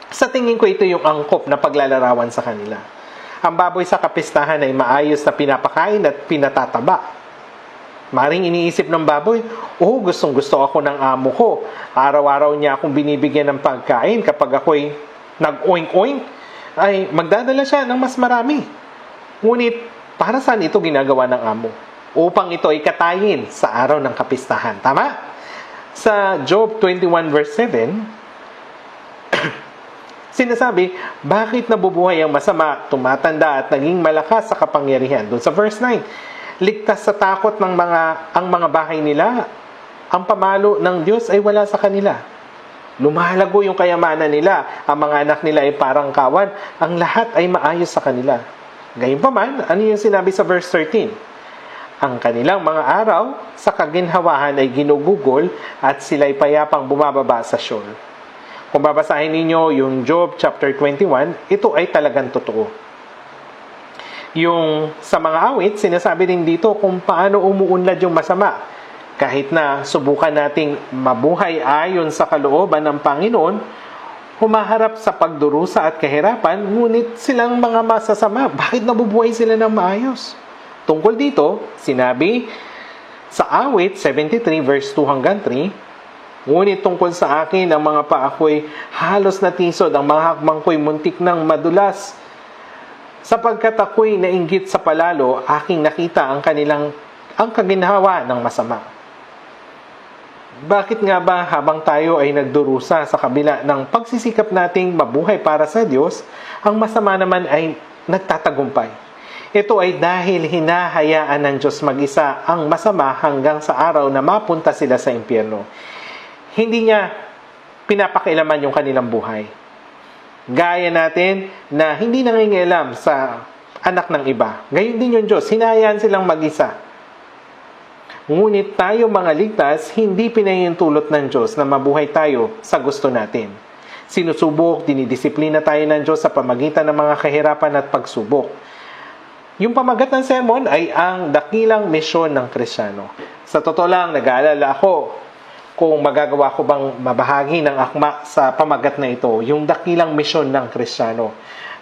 Sa tingin ko ito yung angkop na paglalarawan sa kanila. Ang baboy sa kapestahan ay maayos na pinapakain at pinatataba. Maring iniisip ng baboy, gustong-gusto ako ng amo ko. Araw-araw niya akong binibigyan ng pagkain. Kapag ako'y nag-oink-oink, ay magdadala siya ng mas marami. Ngunit, para saan ito ginagawa ng amo? Upang ito ay katayin sa araw ng kapistahan. Tama? Sa Job 21 verse 7, sinasabi, bakit nabubuhay ang masama, tumatanda at naging malakas sa kapangyarihan? Doon sa verse 9, ligtas sa takot ng ang mga bahay nila, ang pamalo ng Diyos ay wala sa kanila. Lumalago yung kayamanan nila, ang mga anak nila ay parang kawan, ang lahat ay maayos sa kanila. Gayunpaman, ano yung sinabi sa verse 13? Ang kanilang mga araw sa kaginhawahan ay ginugugol at sila'y payapang bumababa sa Sheol. Kung babasahin ninyo yung Job chapter 21, ito ay talagang totoo. Yung sa mga awit, sinasabi din dito kung paano umuunlad yung masama. Kahit na subukan nating mabuhay ayon sa kalooban ng Panginoon, humaharap sa pagdurusa at kahirapan, ngunit silang mga masasama. Bakit nabubuhay sila ng maayos? Tungkol dito, sinabi sa awit 73 verse 2 hanggang 3, Ngunit tungkol sa akin, ang mga paa ko'y halos natisod, ang mga hakbang ko'y muntik ng madulas. Sapagkat ako'y nainggit sa palalo, aking nakita ang kaginawa ng masama. Bakit nga ba habang tayo ay nagdurusa sa kabila ng pagsisikap nating mabuhay para sa Diyos, ang masama naman ay nagtatagumpay? Ito ay dahil hinahayaan ng Diyos mag-isa ang masama hanggang sa araw na mapunta sila sa impyerno. Hindi niya pinapakialaman yung kanilang buhay. Gaya natin na hindi nangingialam sa anak ng iba. Gayon din yung Diyos, hinahayaan silang mag-isa. Ngunit tayo mga ligtas, hindi pinahihintulot ng Diyos na mabuhay tayo sa gusto natin. Sinusubok, dinidisiplina tayo ng Diyos sa pamagitan ng mga kahirapan at pagsubok. Yung pamagat ng sermon ay ang dakilang misyon ng Kristiyano. Sa totoo lang, nag-aalala ako kung magagawa ko bang mabahagi ng akma sa pamagat na ito, yung dakilang misyon ng Kristiyano.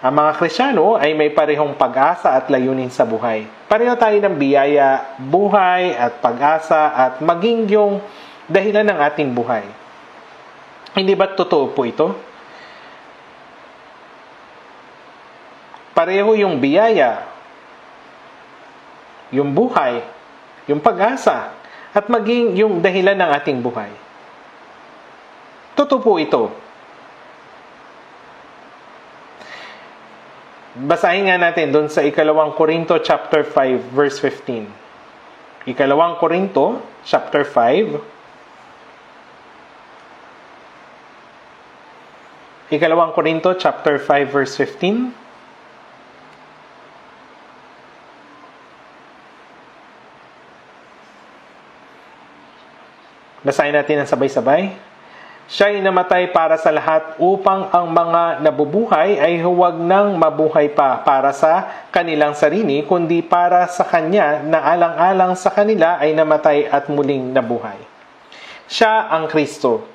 Ang mga Kristiyano ay may parehong pag-asa at layunin sa buhay. Pareho tayo ng biyaya, buhay at pag-asa at maging yung dahilan ng ating buhay. Hindi ba totoo po ito? Pareho yung biyaya, yung buhay, yung pag-asa, at maging yung dahilan ng ating buhay. Totoo po ito. Basahin nga natin doon sa 2 Korinto chapter 5 verse 15. 2 Korinto chapter 5. 2 Korinto chapter 5 verse 15. Basahin natin ang sabay-sabay. Siya'y namatay para sa lahat upang ang mga nabubuhay ay huwag nang mabuhay pa para sa kanilang sarili, kundi para sa Kanya na alang-alang sa kanila ay namatay at muling nabuhay. Siya ang Kristo.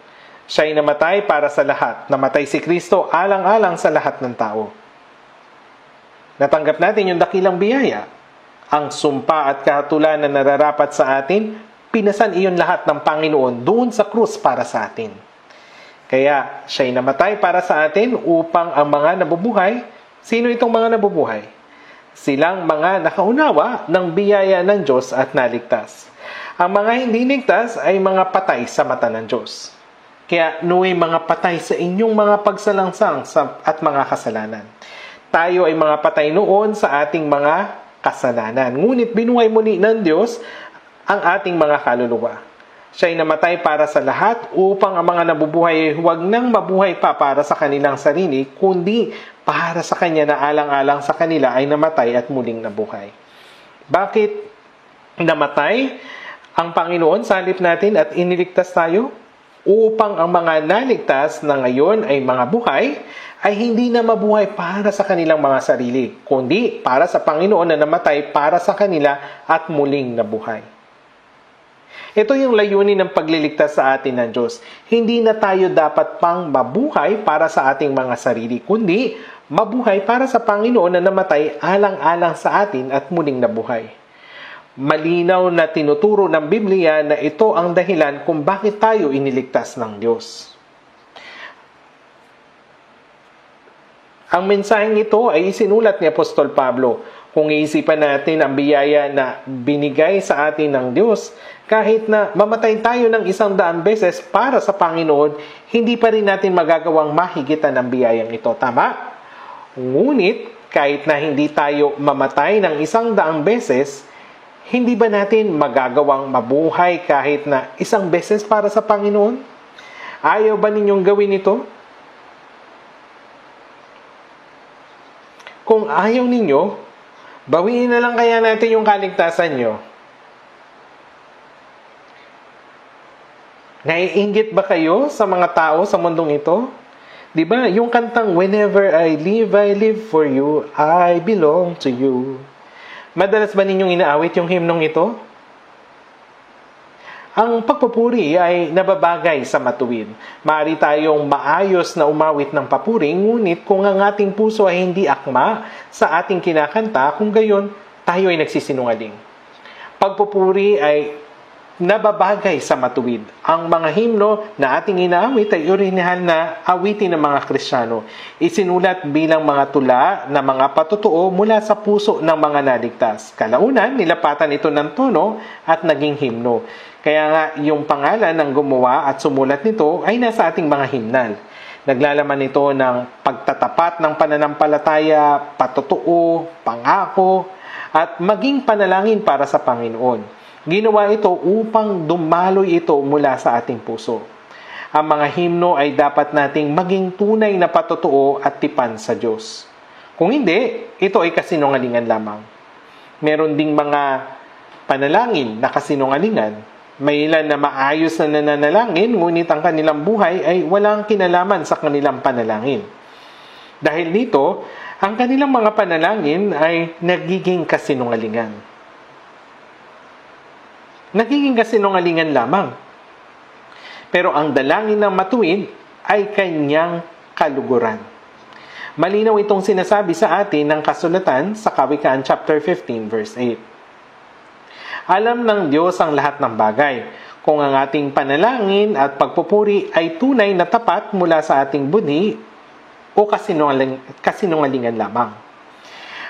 Siya'y namatay para sa lahat. Namatay si Kristo alang-alang sa lahat ng tao. Natanggap natin yung dakilang biyaya. Ang sumpa at kahatulan na nararapat sa atin, pinasan iyon lahat ng Panginoon doon sa krus para sa atin. Kaya siya'y namatay para sa atin upang ang mga nabubuhay, sino itong mga nabubuhay? Silang mga nakaunawa ng biyaya ng Diyos at naligtas. Ang mga hindi ligtas ay mga patay sa mata ng Diyos. Kaya naway mga patay sa inyong mga pagsalangsang at mga kasalanan. Tayo ay mga patay noon sa ating mga kasalanan. Ngunit binuhay muli ng Diyos ang ating mga kaluluwa. Siya'y namatay para sa lahat upang ang mga nabubuhay ay huwag nang mabuhay pa para sa kanilang sarili, kundi para sa Kanya na alang-alang sa kanila ay namatay at muling nabuhay. Bakit namatay ang Panginoon sa halip natin at iniligtas tayo? Upang ang mga naligtas na ngayon ay mga buhay, ay hindi na mabuhay para sa kanilang mga sarili, kundi para sa Panginoon na namatay para sa kanila at muling nabuhay. Ito yung layunin ng pagliligtas sa atin ng Diyos. Hindi na tayo dapat pang mabuhay para sa ating mga sarili, kundi mabuhay para sa Panginoon na namatay alang-alang sa atin at muling nabuhay. Malinaw na tinuturo ng Biblia na ito ang dahilan kung bakit tayo iniligtas ng Diyos. Ang mensaheng ito ay isinulat ni Apostol Pablo. Kung iisipan natin ang biyaya na binigay sa atin ng Diyos, kahit na mamatay tayo ng 100 beses para sa Panginoon, hindi pa rin natin magagawang mahigitan ang biyayang ito. Tama? Ngunit, kahit na hindi tayo mamatay ng 100 beses, hindi ba natin magagawang mabuhay kahit na 1 beses para sa Panginoon? Ayaw ba ninyong gawin ito? Kung ayaw ninyo, bawiin na lang kaya natin yung kaligtasan nyo. Naiinggit ba kayo sa mga tao sa mundong ito? Diba, yung kantang, Whenever I live for you, I belong to you. Madalas ba ninyong inaawit yung himnong ito? Ang pagpupuri ay nababagay sa matuwid. Maaari tayong maayos na umawit ng papuri, ngunit kung ang ating puso ay hindi akma sa ating kinakanta, kung gayon, tayo ay nagsisinungaling. Pagpupuri ay nababagay sa matuwid. Ang mga himno na ating inaawit ay orihinal na awitin ng mga Kristiyano. Isinulat bilang mga tula na mga patutuo mula sa puso ng mga naligtas. Kalaunan, nilapatan ito ng tono at naging himno. Kaya nga, yung pangalan ng gumawa at sumulat nito ay nasa ating mga himnal. Naglalaman ito ng pagtatapat ng pananampalataya, patutuo, pangako, at maging panalangin para sa Panginoon. Ginawa ito upang dumaloy ito mula sa ating puso. Ang mga himno ay dapat nating maging tunay na patutuo at tipan sa Diyos. Kung hindi, ito ay kasinungalingan lamang. Meron ding mga panalangin na kasinungalingan. May ilan na maayos na nananalangin, ngunit ang kanilang buhay ay walang kinalaman sa kanilang panalangin. Dahil dito, ang kanilang mga panalangin ay nagiging kasinungalingan. Nagiging kasinungalingan lamang. Pero ang dalangin ng matuwid ay kanyang kaluguran. Malinaw itong sinasabi sa atin ng kasulatan sa Kawikaan chapter 15 verse 8. Alam ng Diyos ang lahat ng bagay. Kung ang ating panalangin at pagpupuri ay tunay na tapat mula sa ating budhi o kasinungalingan lamang.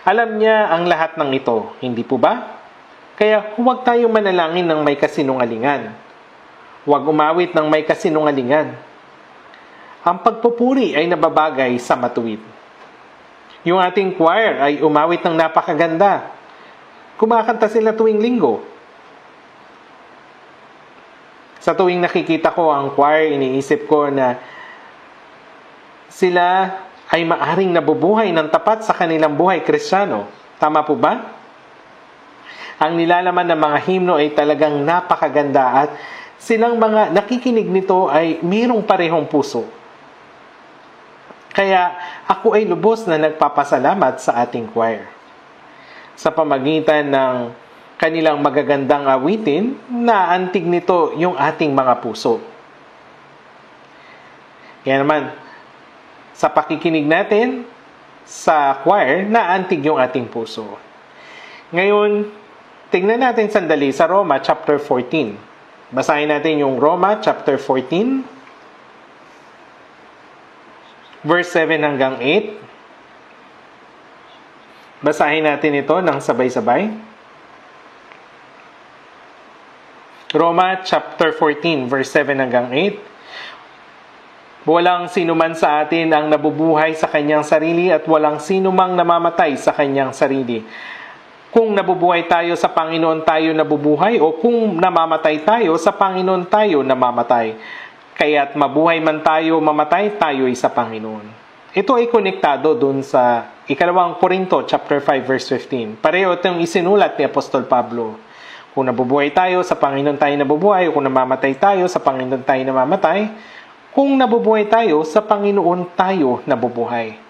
Alam niya ang lahat ng ito, hindi po ba? Kaya huwag tayong manalangin ng may kasinungalingan. Huwag umawit ng may kasinungalingan. Ang pagpupuri ay nababagay sa matuwid. Yung ating choir ay umawit ng napakaganda. Kumakanta sila tuwing linggo. Sa tuwing nakikita ko ang choir, iniisip ko na sila ay maaring nabubuhay ng tapat sa kanilang buhay Kristiyano. Tama po ba? Ang nilalaman ng mga himno ay talagang napakaganda at silang mga nakikinig nito ay mayroong parehong puso. Kaya ako ay lubos na nagpapasalamat sa ating choir. Sa pamagitan ng kanilang magagandang awitin, naantig nito yung ating mga puso. Kaya naman, sa pakikinig natin sa choir, naantig yung ating puso. Ngayon, tingnan natin sandali sa Roma chapter 14. Basahin natin yung Roma chapter 14, verse 7 hanggang 8. Basahin natin ito ng sabay-sabay. Roma chapter 14, verse 7 hanggang 8. Walang sinuman sa atin ang nabubuhay sa kanyang sarili at walang sinumang namamatay sa kanyang sarili. Kung nabubuhay tayo sa Panginoon tayo nabubuhay o kung namamatay tayo sa Panginoon tayo namamatay. Kaya't mabuhay man tayo, mamatay tayo ay sa Panginoon. Ito ay konektado dun sa 2 Korinto chapter 5 verse 15. Pareho itong isinulat ni Apostol Pablo. Kung nabubuhay tayo sa Panginoon tayo nabubuhay o kung namamatay tayo sa Panginoon tayo namamatay. Kung nabubuhay tayo sa Panginoon tayo nabubuhay.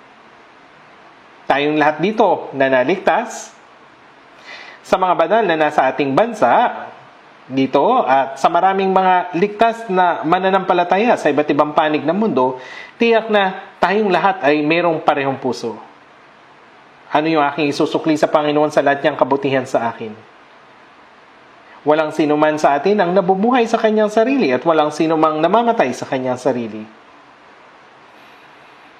Tayong lahat dito na naligtas sa mga banal na nasa ating bansa dito at sa maraming mga ligtas na mananampalataya sa iba't ibang panig ng mundo, tiyak na tayong lahat ay mayroong parehong puso. Ano yung aking isusukli sa Panginoon sa lahat niyang kabutihan sa akin? Walang sinuman sa atin ang nabubuhay sa kanyang sarili at walang sinumang namamatay sa kanyang sarili.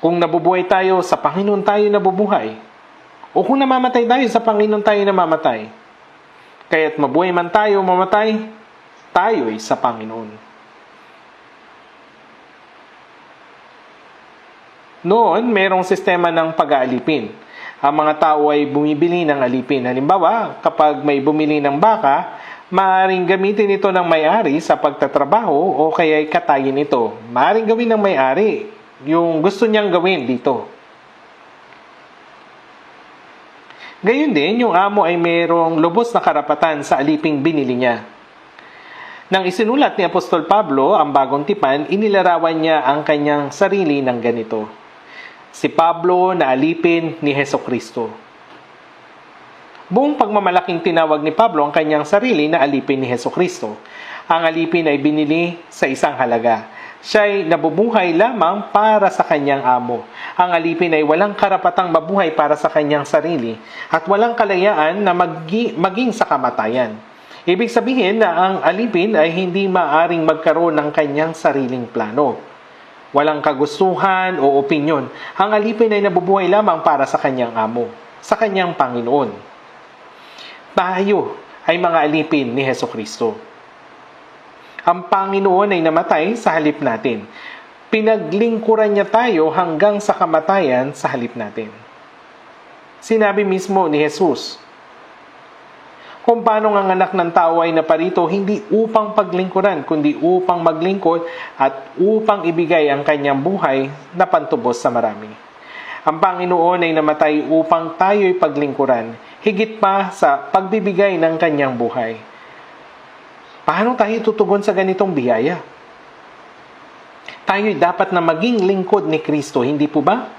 Kung nabubuhay tayo, sa Panginoon tayo nabubuhay. O kung namamatay tayo, sa Panginoon tayo namamatay. Kaya't mabuhay man tayo, mamatay, tayo ay sa Panginoon. Noon, merong sistema ng pag-aalipin. Ang mga tao ay bumibili ng alipin. Halimbawa, kapag may bumili ng baka, maaaring gamitin ito ng may-ari sa pagtatrabaho o kaya'y katayin ito. Maaaring gawin ng may-ari yung gusto niyang gawin dito. Gayon din, yung amo ay mayroong lubos na karapatan sa aliping binili niya. Nang isinulat ni Apostol Pablo ang bagong tipan, inilarawan niya ang kanyang sarili ng ganito. Si Pablo na alipin ni Hesukristo. Buong pagmamalaking tinawag ni Pablo ang kanyang sarili na alipin ni Hesukristo. Ang alipin ay binili sa isang halaga. Siya'y nabubuhay lamang para sa kanyang amo. Ang alipin ay walang karapatang mabuhay para sa kanyang sarili at walang kalayaan na maging sa kamatayan. Ibig sabihin na ang alipin ay hindi maaring magkaroon ng kanyang sariling plano. Walang kagustuhan o opinyon. Ang alipin ay nabubuhay lamang para sa kanyang amo, sa kanyang Panginoon. Tayo ay mga alipin ni Hesukristo. Ang Panginoon ay namatay sa halip natin. Pinaglingkuran niya tayo hanggang sa kamatayan sa halip natin. Sinabi mismo ni Jesus, kung paano ang anak ng tao ay naparito hindi upang paglingkuran, kundi upang maglingkod at upang ibigay ang kanyang buhay na pantubos sa marami. Ang Panginoon ay namatay upang tayo'y paglingkuran, higit pa sa pagbibigay ng kanyang buhay. Paano tayo tutugon sa ganitong biyaya? Tayo'y dapat na maging lingkod ni Kristo, hindi po ba?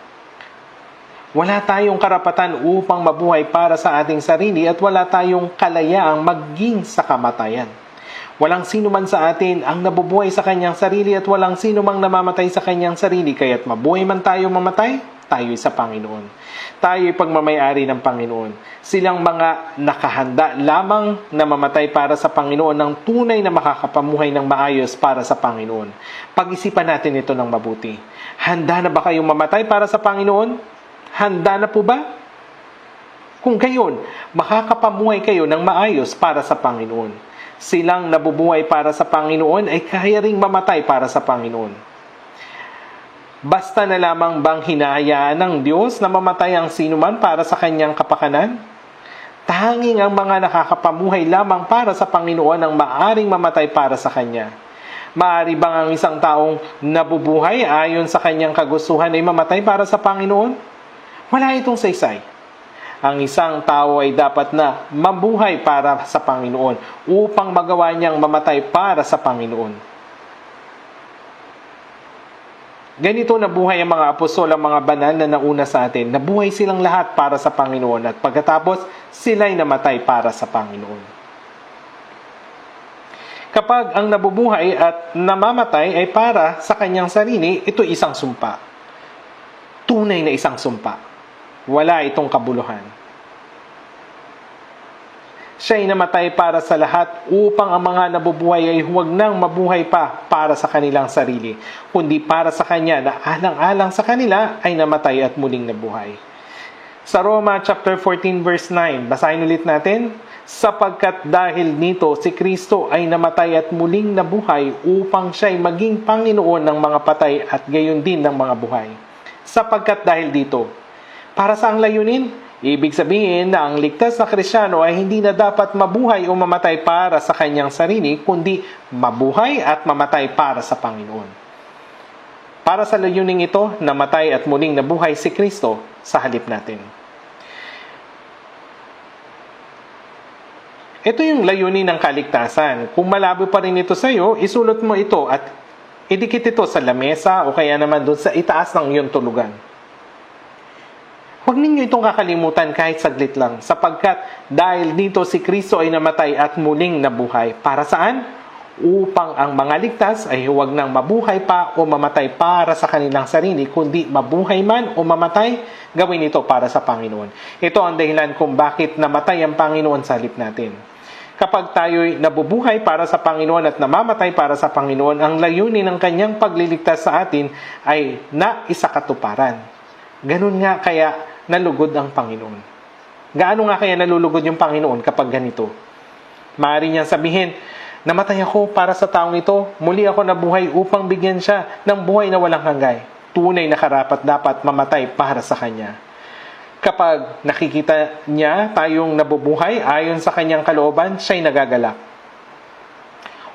Wala tayong karapatan upang mabuhay para sa ating sarili at wala tayong kalayaang maging sa kamatayan. Walang sino man sa atin ang nabubuhay sa kanyang sarili at walang sino mang namamatay sa kanyang sarili. Kaya't mabuhay man tayo mamatay, tayo'y sa Panginoon. Tayo'y pagmamayari ng Panginoon. Silang mga nakahanda lamang na mamatay para sa Panginoon ng tunay na makakapamuhay ng maayos para sa Panginoon. Pag-isipan natin ito ng mabuti. Handa na ba kayong mamatay para sa Panginoon? Handa na po ba? Kung gayon, makakapamuhay kayo ng maayos para sa Panginoon. Silang nabubuhay para sa Panginoon ay kaya ring mamatay para sa Panginoon. Basta na lamang bang hinahayaan ng Diyos na mamatay ang sinuman para sa kanyang kapakanan? Tanging ang mga nakakapamuhay lamang para sa Panginoon ang maaring mamatay para sa Kanya. Maari bang ang isang taong nabubuhay ayon sa kanyang kagustuhan ay mamatay para sa Panginoon? Wala itong saysay. Ang isang tao ay dapat na mabuhay para sa Panginoon upang magawa niyang mamatay para sa Panginoon. Ganito nabuhay ang mga apostol, ang mga banal na nauna sa atin. Nabuhay silang lahat para sa Panginoon at pagkatapos sila'y namatay para sa Panginoon. Kapag ang nabubuhay at namamatay ay para sa kanyang sarili, ito isang sumpa. Tunay na isang sumpa. Wala itong kabuluhan. Siya'y namatay para sa lahat upang ang mga nabubuhay ay huwag nang mabuhay pa para sa kanilang sarili, kundi para sa Kanya na alang-alang sa kanila ay namatay at muling nabuhay. Sa Roma chapter 14 verse 9, basahin ulit natin, sapagkat dahil nito si Kristo ay namatay at muling nabuhay upang siya'y maging Panginoon ng mga patay at gayon din ng mga buhay. Sapagkat dahil dito, para sa ang layunin, ibig sabihin na ang ligtas na Kristiyano ay hindi na dapat mabuhay o mamatay para sa kanyang sarili, kundi mabuhay at mamatay para sa Panginoon. Para sa layuning ito, namatay at muling nabuhay si Kristo sa halip natin. Ito yung layunin ng kaligtasan. Kung malabo pa rin ito sa iyo, isulot mo ito at idikit ito sa lamesa o kaya naman doon sa itaas ng iyong tulugan. Huwag ninyo itong kakalimutan kahit saglit lang, sapagkat dahil dito si Kristo ay namatay at muling nabuhay. Para saan? Upang ang mga ligtas ay huwag nang mabuhay pa o mamatay para sa kanilang sarili, kundi mabuhay man o mamatay, gawin ito para sa Panginoon. Ito ang dahilan kung bakit namatay ang Panginoon sa halip natin. Kapag tayo'y nabubuhay para sa Panginoon at namamatay para sa Panginoon, ang layunin ng kanyang pagliligtas sa atin ay naisakatuparan. Ganun nga kaya nalugod ang Panginoon. Gaano nga kaya nalulugod yung Panginoon kapag ganito? Maaari niyang sabihin, namatay ako para sa taong ito, muli ako nabuhay upang bigyan siya ng buhay na walang hanggan. Tunay na karapat-dapat mamatay para sa Kanya. Kapag nakikita niya tayong nabubuhay ayon sa Kanyang kalooban, siya'y nagagalak.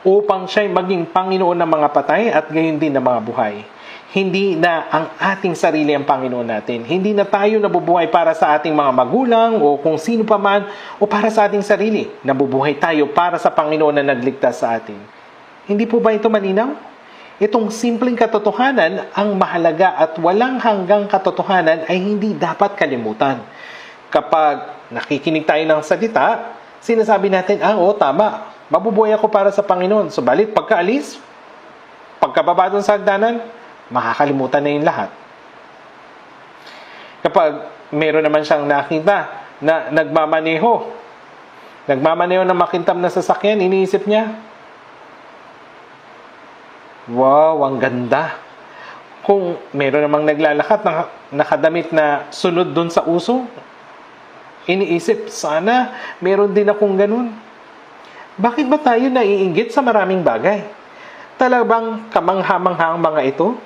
Upang siya'y maging Panginoon ng mga patay at gayon din ng mga buhay. Hindi na ang ating sarili ang Panginoon natin. Hindi na tayo nabubuhay para sa ating mga magulang o kung sino pa man o para sa ating sarili. Nabubuhay tayo para sa Panginoon na nagligtas sa atin. Hindi po ba ito malinaw? Itong simpleng katotohanan ang mahalaga at walang hanggang katotohanan ay hindi dapat kalimutan. Kapag nakikinig tayo ng salita, sinasabi natin, oo, tama. Mabubuhay ako para sa Panginoon. Subalit, pagkaalis, pagkababa dun sa hagdanan, makakalimutan na yung lahat. Kapag meron naman siyang nakita na nagmamaneho Nagmamaneho ng makintab na sasakyan, iniisip niya, wow, ang ganda. Kung meron namang naglalakad na nakadamit na sunod dun sa uso, iniisip, sana meron din akong ganun. Bakit ba tayo naiinggit sa maraming bagay? Talagang kamangha-mangha ang mga ito?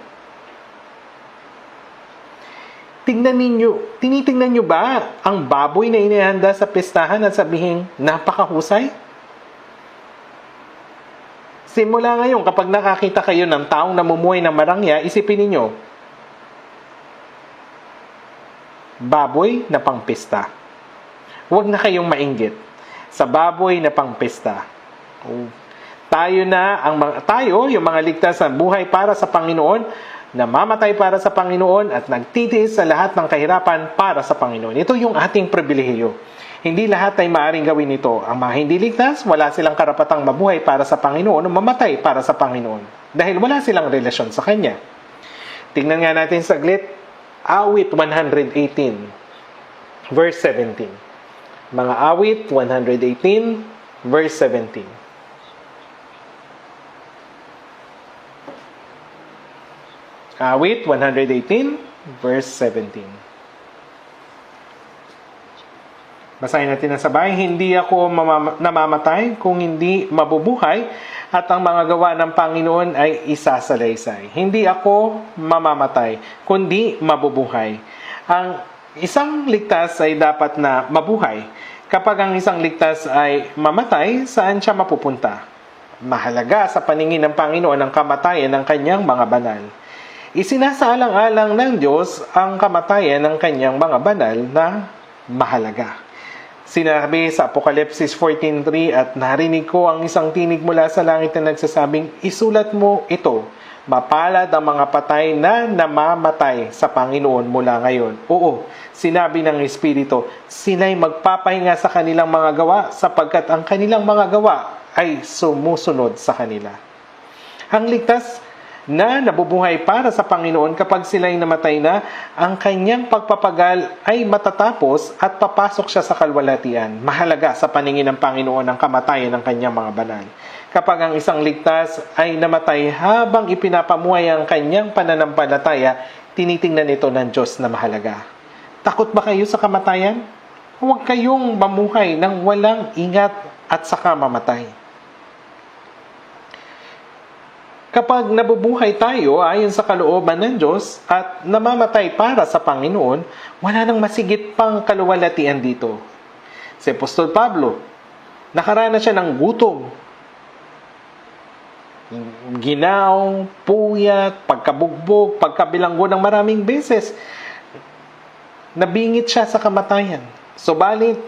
Tinitingnan nyo ba ang baboy na inihanda sa pistahan at sabihin, napakahusay? Simula ngayon, kapag nakakita kayo ng taong namumuhay ng marangya, isipin ninyo, baboy na pangpista. Huwag na kayong mainggit sa baboy na pangpista. Tayo, yung mga ligtas na buhay para sa Panginoon, namamatay para sa Panginoon at nagtitiis sa lahat ng kahirapan para sa Panginoon. Ito yung ating pribilehiyo. Hindi lahat ay maaaring gawin ito. Ang mga hindi ligtas, wala silang karapatang mabuhay para sa Panginoon o mamatay para sa Panginoon. Dahil wala silang relasyon sa Kanya. Tingnan nga natin saglit, Awit 118, verse 17. Mga Awit 118, verse 17. Awit 118, verse 17. Basahin natin na sabay. Hindi ako namamatay kung hindi mabubuhay at ang mga gawa ng Panginoon ay isasalaysay. Hindi ako mamamatay kundi mabubuhay. Ang isang ligtas ay dapat na mabuhay. Kapag ang isang ligtas ay mamatay, saan siya mapupunta? Mahalaga sa paningin ng Panginoon ang kamatayan ng kanyang mga banal. Isinasaalang-alang ng Diyos ang kamatayan ng kanyang mga banal na mahalaga. Sinabi sa Apokalipsis 14:3, at narinig ko ang isang tinig mula sa langit na nagsasabing, isulat mo ito, mapalad ang mga patay na namamatay sa Panginoon mula ngayon. Oo, sinabi ng Espiritu, sila'y magpapahinga sa kanilang mga gawa sapagkat ang kanilang mga gawa ay sumusunod sa kanila. Ang ligtas na nabubuhay para sa Panginoon kapag sila'y namatay na, ang kanyang pagpapagal ay matatapos at papasok siya sa kalwalatian. Mahalaga sa paningin ng Panginoon ang kamatayan ng kanyang mga banal. Kapag ang isang ligtas ay namatay habang ipinapamuhay ang kanyang pananampalataya, tinitingnan ito ng Diyos na mahalaga. Takot ba kayo sa kamatayan? Huwag kayong mamuhay ng walang ingat at saka mamatay. Kapag nabubuhay tayo ayon sa kalooban ng Diyos at namamatay para sa Panginoon, wala nang masigit pang kaluwalhatian dito. Si Apostol Pablo, nakaranas siya ng gutom, ginaw, puyat, pagkabugbog, pagkabilanggo ng maraming beses. Nabingit siya sa kamatayan. Subalit,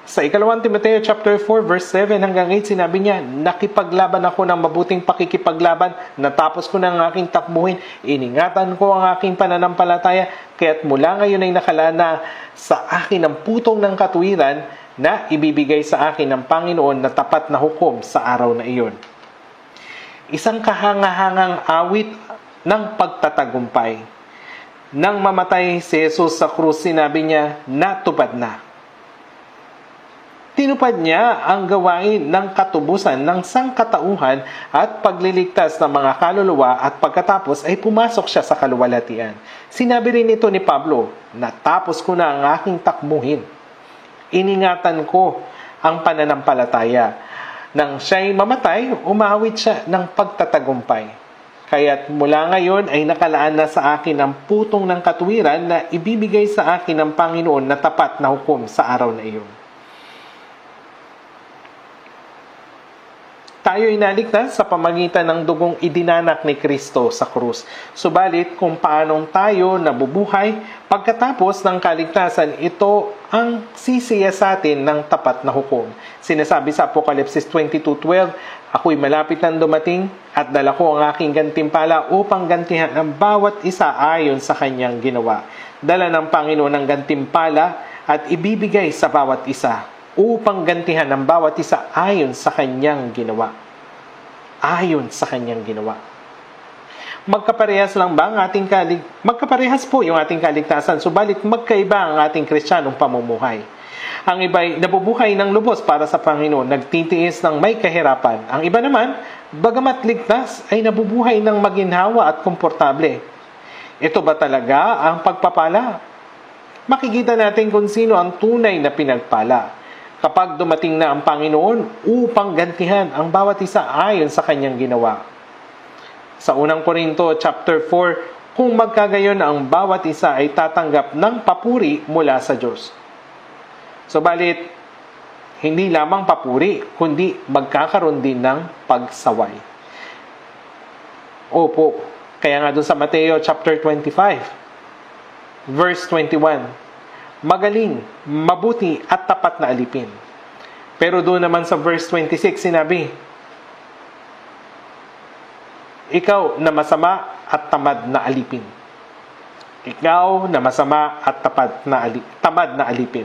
sa 2 Timoteo chapter 4 verse 7 hanggang 8, sinabi niya, nakipaglaban ako ng mabuting pakikipaglaban, natapos ko na ang aking takbuhin, iningatan ko ang aking pananampalataya, kaya't mula ngayon ay nakalaan na sa akin ang putong ng katuwiran na ibibigay sa akin ng Panginoon na tapat na hukom sa araw na iyon. Isang kahangahangang awit ng pagtatagumpay. Nang mamatay si Jesus sa krus, sinabi niya, natupad na. Tinupad niya ang gawain ng katubusan ng sangkatauhan at pagliligtas ng mga kaluluwa at pagkatapos ay pumasok siya sa kaluwalhatian. Sinabi rin ito ni Pablo, natapos ko na ang aking takbuhin. Iningatan ko ang pananampalataya. Nang siya'y mamatay, umawit siya ng pagtatagumpay. Kaya't mula ngayon ay nakalaan na sa akin ang putong ng katuwiran na ibibigay sa akin ng Panginoon na tapat na hukom sa araw na iyon. Tayo ay naligtas sa pamagitan ng dugong idinanak ni Kristo sa krus. Subalit kung paanong tayo nabubuhay, pagkatapos ng kaligtasan, ito ang sisiya sa atin ng tapat na hukom. Sinasabi sa Apokalipsis 22:12, ako'y malapit nang dumating at dala ko ang aking gantimpala upang gantihan ang bawat isa ayon sa kanyang ginawa. Dala ng Panginoon ang gantimpala at ibibigay sa bawat isa upang gantihan ang bawat isa ayon sa kanyang ginawa. Ayon sa kanyang ginawa. Magkaparehas lang ba ang ating magkaparehas po yung ating kaligtasan, subalit magkaiba ang ating Kristiyanong pamumuhay. Ang iba'y nabubuhay ng lubos para sa Panginoon, nagtitiis ng may kahirapan. Ang iba naman, bagamat ligtas, ay nabubuhay ng maginhawa at komportable. Ito ba talaga ang pagpapala? Makikita natin kung sino ang tunay na pinagpala kapag dumating na ang Panginoon upang gantihan ang bawat isa ayon sa kanyang ginawa. Sa unang Korinto chapter 4, kung magkagayon ang bawat isa ay tatanggap ng papuri mula sa Diyos. Subalit, hindi lamang papuri, kundi magkakaroon din ng pagsaway. Opo, kaya nga doon sa Mateo chapter 25, verse 21, magaling, mabuti at tapat na alipin. Pero doon naman sa verse 26, sinabi, ikaw na masama at tamad na alipin. Ikaw na masama at tamad na alipin.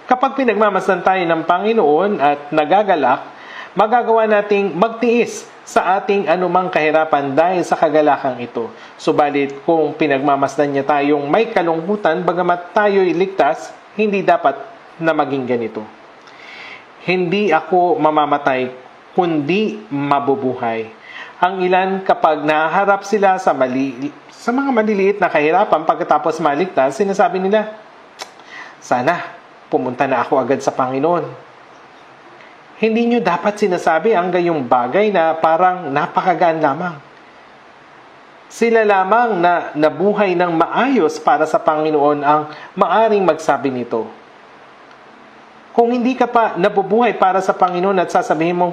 Kapag pinagmamasdan tayo ng Panginoon at nagagalak, magagawa nating magtiis sa ating anumang kahirapan dahil sa kagalakang ito. Subalit kung pinagmamasdan niya tayong may kalungkutan, bagamat tayo'y ligtas, hindi dapat na maging ganito. Hindi ako mamamatay, kundi mabubuhay. Ang ilan kapag nahaharap sila sa mga maliliit na kahirapan pagkatapos maligtas, sinasabi nila, sana pumunta na ako agad sa Panginoon. Hindi nyo dapat sinasabi ang gayong bagay na parang napakagaan lamang. Sila lamang na nabuhay ng maayos para sa Panginoon ang maaring magsabi nito. Kung hindi ka pa nabubuhay para sa Panginoon at sasabihin mong,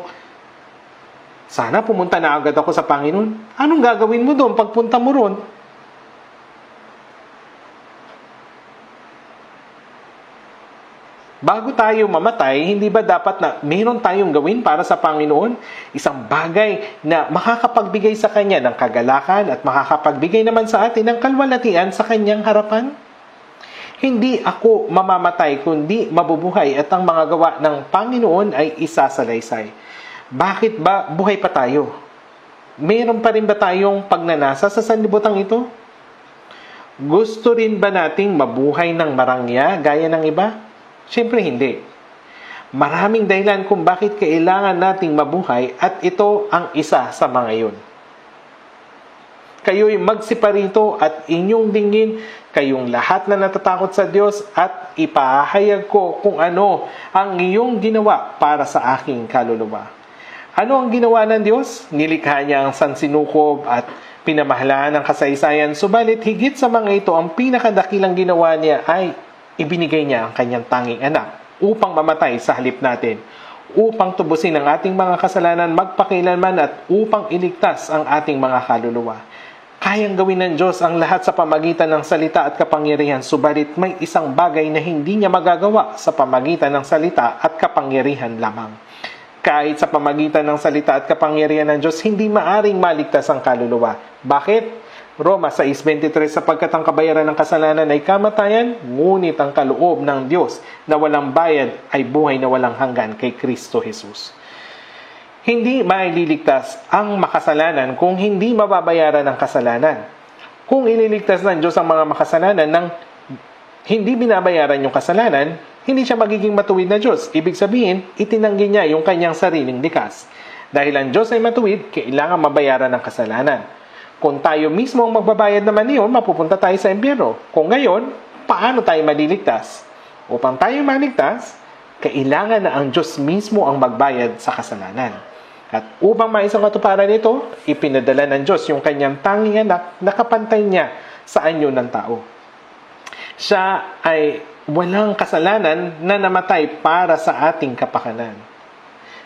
sana pumunta na agad ako sa Panginoon, anong gagawin mo doon pagpunta mo ron? Bago tayo mamatay, hindi ba dapat na mayroon tayong gawin para sa Panginoon? Isang bagay na makakapagbigay sa Kanya ng kagalakan at makakapagbigay naman sa atin ng kalwalatian sa Kanyang harapan? Hindi ako mamamatay kundi mabubuhay at ang mga gawa ng Panginoon ay isasalaysay. Bakit ba buhay pa tayo? Mayroon pa rin ba tayong pagnanasa sa sanlibutan ito? Gusto rin ba nating mabuhay ng marangya gaya ng iba? Siyempre hindi. Maraming dahilan kung bakit kailangan nating mabuhay at ito ang isa sa mga iyon. Kayo'y magsiparito at inyong dinggin kayong lahat na natatakot sa Diyos at ipahayag ko kung ano ang iyong ginawa para sa aking kaluluwa. Ano ang ginawa ng Diyos? Nilikha niya ang sansinukob at pinamahalaan ng kasaysayan. Subalit higit sa mga ito, ang pinakadakilang ginawa niya ay ibinigay niya ang kanyang tanging anak upang mamatay sa halip natin, upang tubusin ang ating mga kasalanan magpakilanman at upang iligtas ang ating mga kaluluwa. Kayang gawin ng Diyos ang lahat sa pamagitan ng salita at kapangyarihan, subalit may isang bagay na hindi niya magagawa sa pamagitan ng salita at kapangyarihan lamang. Kahit sa pamagitan ng salita at kapangyarihan ng Diyos, hindi maaring maligtas ang kaluluwa. Bakit? Roma 6:23, sapagkat ang kabayaran ng kasalanan ay kamatayan, ngunit ang kaloob ng Diyos na walang bayad ay buhay na walang hanggan kay Kristo Jesus. Hindi maililigtas ang makasalanan kung hindi mababayaran ang kasalanan. Kung ililigtas ng Diyos ang mga makasalanan nang hindi binabayaran yung kasalanan, hindi siya magiging matuwid na Diyos. Ibig sabihin, itinanggi niya yung kanyang sariling likas. Dahil ang Diyos ay matuwid, kailangan mabayaran ang kasalanan. Kung tayo mismo ang magbabayad naman niyon, mapupunta tayo sa impyerno. Kung ngayon, paano tayo maliligtas? Upang tayo maligtas, kailangan na ang Diyos mismo ang magbayad sa kasalanan. At upang maisang katuparan nito, ipinadala ng Diyos yung kanyang tanging anak na kapantay niya sa anyo ng tao. Siya ay walang kasalanan na namatay para sa ating kapakanan.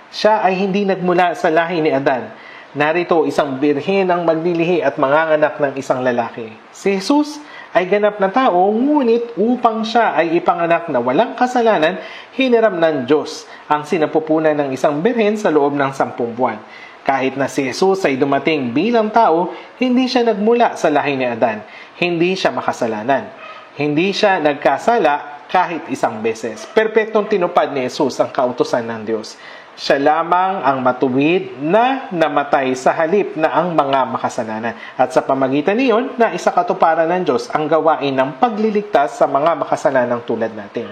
Siya ay hindi nagmula sa lahi ni Adan. Narito isang birhen ang maglilihi at manganganak ng isang lalaki. Si Jesus ay ganap na tao, ngunit upang siya ay ipanganak na walang kasalanan, hiniram ng Diyos ang sinapupunan ng isang birhen sa loob ng 10 buwan. Kahit na si Jesus ay dumating bilang tao, hindi siya nagmula sa lahi ni Adan. Hindi siya makasalanan. Hindi siya nagkasala kahit isang beses. Perpektong tinupad ni Jesus ang kautusan ng Diyos. Siya lamang ang matuwid na namatay sa halip na ang mga makasalanan. At sa pamagitan niyon, na isakatuparan ng Diyos ang gawain ng pagliligtas sa mga makasalanang tulad natin.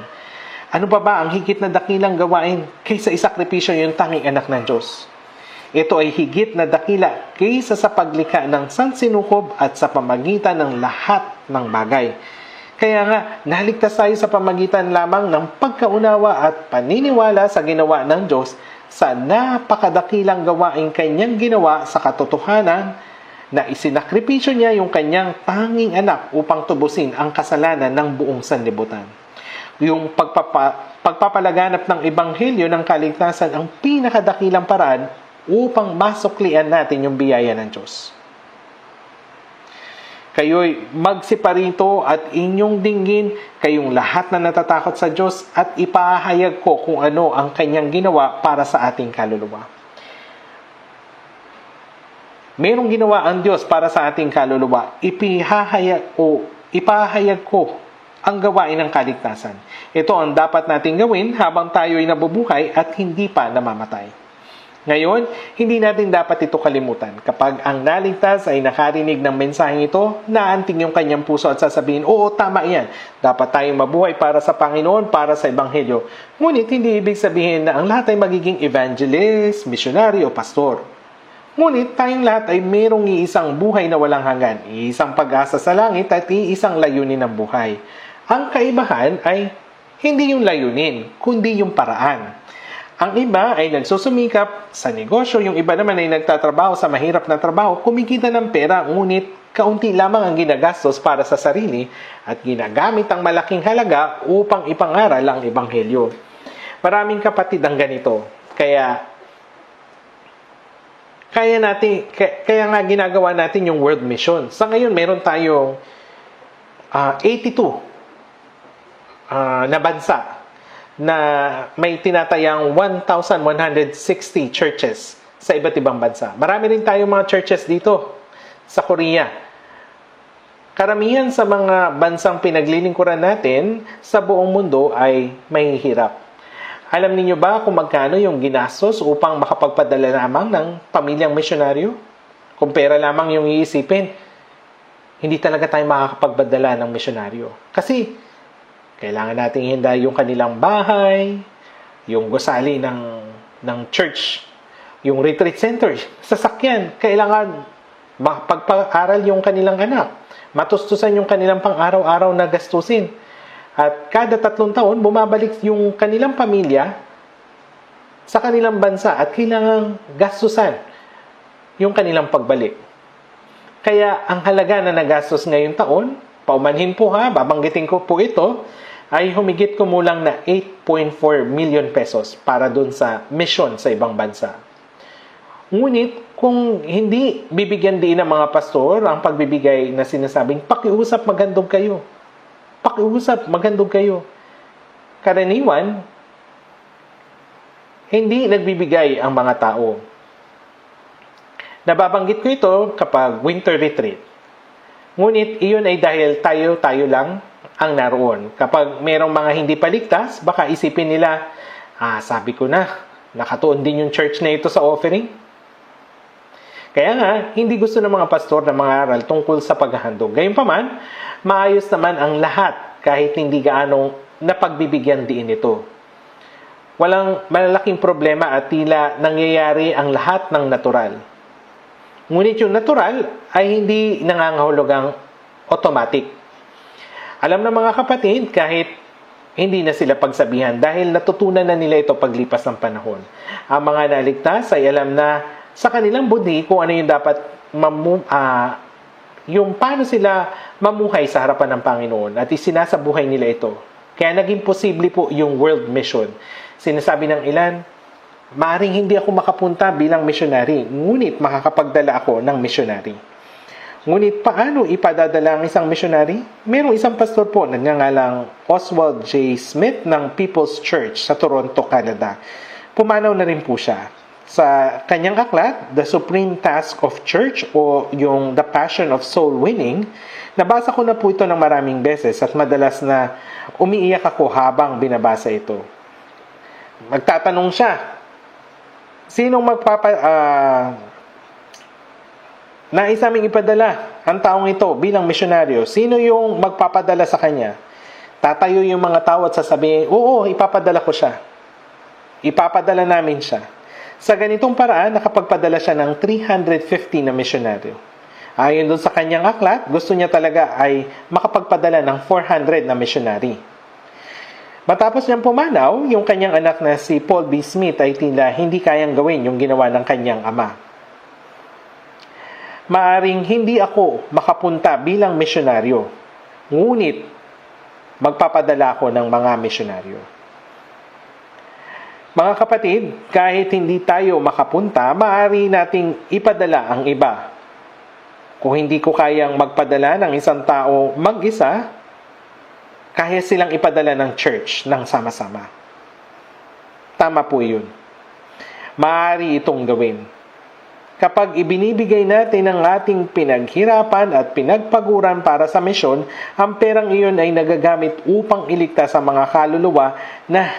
Ano ba ang higit na dakilang gawain kaysa isakripisyo yung tanging anak ng Diyos? Ito ay higit na dakila kaysa sa paglikha ng sansinukob at sa pamagitan ng lahat ng bagay. Kaya nga, naligtas tayo sa pamagitan lamang ng pagkaunawa at paniniwala sa ginawa ng Diyos sa napakadakilang gawaing kanyang ginawa sa katotohanan na isinakripisyo niya yung kanyang tanging anak upang tubusin ang kasalanan ng buong sanlibutan. Yung pagpapalaganap ng ebanghelyo ng kaligtasan ang pinakadakilang paraan upang masuklian natin yung biyaya ng Diyos. Kayo'y magsiparito at inyong dinggin kayong lahat na natatakot sa Diyos at ipahayag ko kung ano ang kanyang ginawa para sa ating kaluluwa. Merong ginawa ang Diyos para sa ating kaluluwa. Ipahayag ko ang gawain ng kaligtasan. Ito ang dapat nating gawin habang tayo'y nabubuhay at hindi pa namamatay. Ngayon, hindi natin dapat ito kalimutan. Kapag ang naligtas ay nakarinig ng mensaheng ito, naanting yung kanyang puso at sasabihin, oo, tama yan. Dapat tayong mabuhay para sa Panginoon, para sa Ebanghelyo. Ngunit hindi ibig sabihin na ang lahat ay magiging evangelist, missionary o pastor. Ngunit tayong lahat ay mayroong iisang buhay na walang hanggan, iisang pag-asa sa langit at iisang layunin ng buhay. Ang kaibahan ay hindi yung layunin, kundi yung paraan. Ang iba ay nagsusumikap sa negosyo, yung iba naman ay nagtatrabaho sa mahirap na trabaho, kumikita ng pera, ngunit kaunti lamang ang ginagastos para sa sarili at ginagamit ang malaking halaga upang ipangaral ang Ebanghelyo. Maraming kapatid ang ganito. Kaya nga ginagawa natin yung world mission. Sa ngayon, meron tayong 82 na bansa na may tinatayang 1,160 churches sa iba't ibang bansa. Marami rin tayong mga churches dito sa Korea. Karamihan sa mga bansang pinaglilingkuran natin sa buong mundo ay mahihirap. Alam niyo ba kung magkano yung ginastos upang makapagpadala lamang ng pamilyang misyonaryo? Kung pera lamang yung iisipin, hindi talaga tayo makakapagpadala ng misyonaryo. Kasi kailangan nating handa yung kanilang bahay, yung gusali ng church, yung retreat center, sasakyan. Kailangan pagpaaral yung kanilang anak, matustusan yung kanilang pang-araw-araw na gastusin. At kada 3 taon, bumabalik yung kanilang pamilya sa kanilang bansa at kailangan gastusan yung kanilang pagbalik. Kaya ang halaga na nagastos ngayong taon, paumanhin po babanggitin ko po ito, ay humigit kumulang na 8.4 million pesos para dun sa mission sa ibang bansa. Ngunit kung hindi bibigyan din ng mga pastor ang pagbibigay na sinasabing pakiusap magandog kayo. Pakiusap magandog kayo. Karaniwan, hindi nagbibigay ang mga tao. Nababanggit ko ito kapag winter retreat. Ngunit iyon ay dahil tayo lang ang naroon. Kapag merong mga hindi paligtas, baka isipin nila, sabi ko na, nakatuon din yung church na ito sa offering. Kaya nga, hindi gusto ng mga pastor na mangaral tungkol sa paghahandog. Gayunpaman, maayos naman ang lahat kahit hindi gaanong napagbibigyan din ito. Walang malalaking problema at tila nangyayari ang lahat ng natural. Ngunit yung natural ay hindi nangangahulugang automatic. Alam ng mga kapatid, kahit hindi na sila pagsabihan dahil natutunan na nila ito paglipas ng panahon. Ang mga naligtas ay alam na sa kanilang budi kung ano yung dapat yung paano sila mamuhay sa harapan ng Panginoon at isinasabuhay nila ito. Kaya naging posible po yung world mission. Sinasabi ng ilan, maaring hindi ako makapunta bilang missionary, ngunit makakapagdala ako ng missionary. Ngunit paano ipadadala ang isang missionary? Merong isang pastor po, nagngangalang Oswald J. Smith ng People's Church sa Toronto, Canada. Pumanaw na rin po siya. Sa kanyang aklat, The Supreme Task of Church o yung The Passion of Soul Winning, nabasa ko na po ito ng maraming beses at madalas na umiiyak ako habang binabasa ito. Magtatanong siya, Sinong nais naming ipadala ang taong ito bilang misyonaryo? Sino yung magpapadala sa kanya? Tatayo yung mga tao at sasabihin, oo, ipapadala ko siya. Ipapadala namin siya. Sa ganitong paraan, nakapagpadala siya ng 350 na misyonaryo. Ayon doon sa kanyang aklat, gusto niya talaga ay makapagpadala ng 400 na missionary. Matapos niyang pumanaw, yung kanyang anak na si Paul B. Smith ay tila hindi kayang gawin yung ginawa ng kanyang ama. Maaring hindi ako makapunta bilang misyonaryo, ngunit magpapadala ako ng mga misyonaryo. Mga kapatid, kahit hindi tayo makapunta, maaari nating ipadala ang iba. Kung hindi ko kayang magpadala ng isang tao mag-isa, kaya silang ipadala ng church ng sama-sama. Tama po yun. Maaari itong gawin. Kapag ibinibigay natin ang ating pinaghirapan at pinagpaguran para sa misyon, ang perang iyon ay nagagamit upang iligtas sa mga kaluluwa na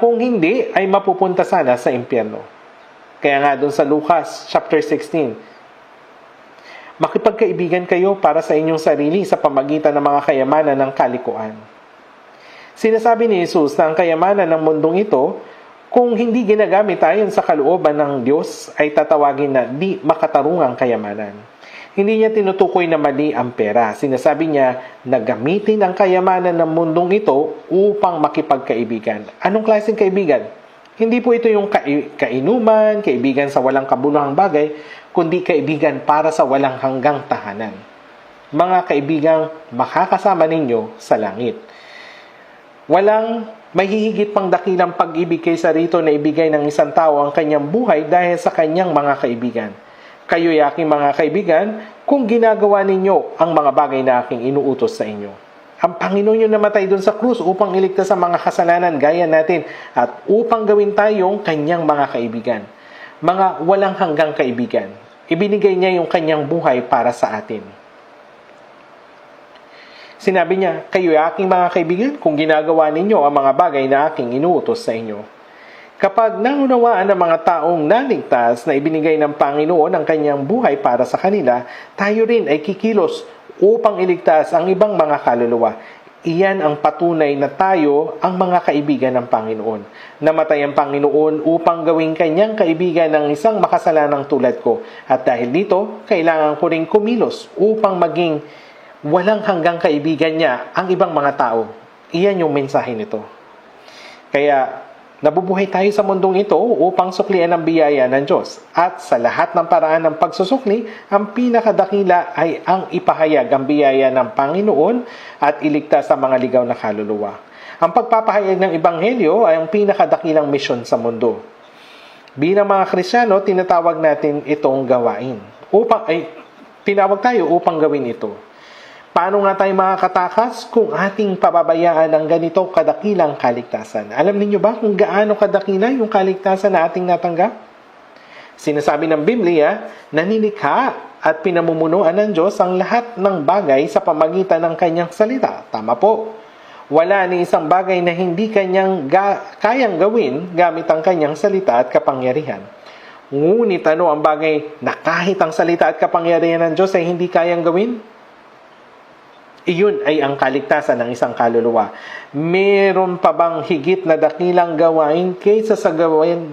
kung hindi ay mapupunta sana sa impyerno. Kaya nga doon sa Lucas chapter 16, makipagkaibigan kayo para sa inyong sarili sa pamagitan ng mga kayamanan ng kalikuan. Sinasabi ni Jesus na ang kayamanan ng mundong ito, kung hindi ginagamit ayon sa kalooban ng Diyos, ay tatawagin na di makatarungang kayamanan. Hindi niya tinutukoy na mali ang pera. Sinasabi niya na gamitin ang kayamanan ng mundong ito upang makipagkaibigan. Anong klaseng kaibigan? Hindi po ito yung kainuman, kaibigan sa walang kabuluhang bagay, kundi kaibigan para sa walang hanggang tahanan. Mga kaibigang makakasama ninyo sa langit. Walang mahihigit pang dakilang pag-ibig kaysa rito na ibigay ng isang tao ang kanyang buhay dahil sa kanyang mga kaibigan. Kayo'y aking mga kaibigan kung ginagawa ninyo ang mga bagay na aking inuutos sa inyo. Ang Panginoon yung namatay doon sa krus upang iligtas sa mga kasalanan gaya natin at upang gawin tayong kanyang mga kaibigan. Mga walang hanggang kaibigan. Ibinigay niya yung kanyang buhay para sa atin. Sinabi niya, kayo'y aking mga kaibigan kung ginagawa ninyo ang mga bagay na aking inuutos sa inyo. Kapag naunawaan ng mga taong naligtas na ibinigay ng Panginoon ang kanyang buhay para sa kanila, tayo rin ay kikilos upang iligtas ang ibang mga kaluluwa. Iyan ang patunay na tayo ang mga kaibigan ng Panginoon. Namatay ang Panginoon upang gawing kanyang kaibigan ng isang makasalanang tulad ko. At dahil dito, kailangan ko rin kumilos upang maging walang hanggang kaibigan niya ang ibang mga tao. Iyan yung mensahe nito. Kaya, nabubuhay tayo sa mundong ito upang suklian ang biyaya ng Diyos. At sa lahat ng paraan ng pagsusukli, ang pinakadakila ay ang ipahayag ang biyaya ng Panginoon at iligtas sa mga ligaw na kaluluwa. Ang pagpapahayag ng Ebanghelyo ay ang pinakadakilang misyon sa mundo. Bilang mga Kristiyano, tinatawag natin itong gawain. Tinawag tayo upang gawin ito. Paano nga tayo makakatakas kung ating pababayaan ang ganito kadakilang kaligtasan? Alam niyo ba kung gaano kadakila yung kaligtasan na ating natanggap? Sinasabi ng Biblia, nanilikha at pinamumunuan ng Diyos ang lahat ng bagay sa pamagitan ng kanyang salita. Tama po. Wala ni isang bagay na hindi kanyang kayang gawin gamit ang kanyang salita at kapangyarihan. Ngunit ano ang bagay na kahit ang salita at kapangyarihan ng Diyos ay hindi kayang gawin? Iyon ay ang kaligtasan ng isang kaluluwa. Meron pa bang higit na dakilang gawain kaysa sa gawain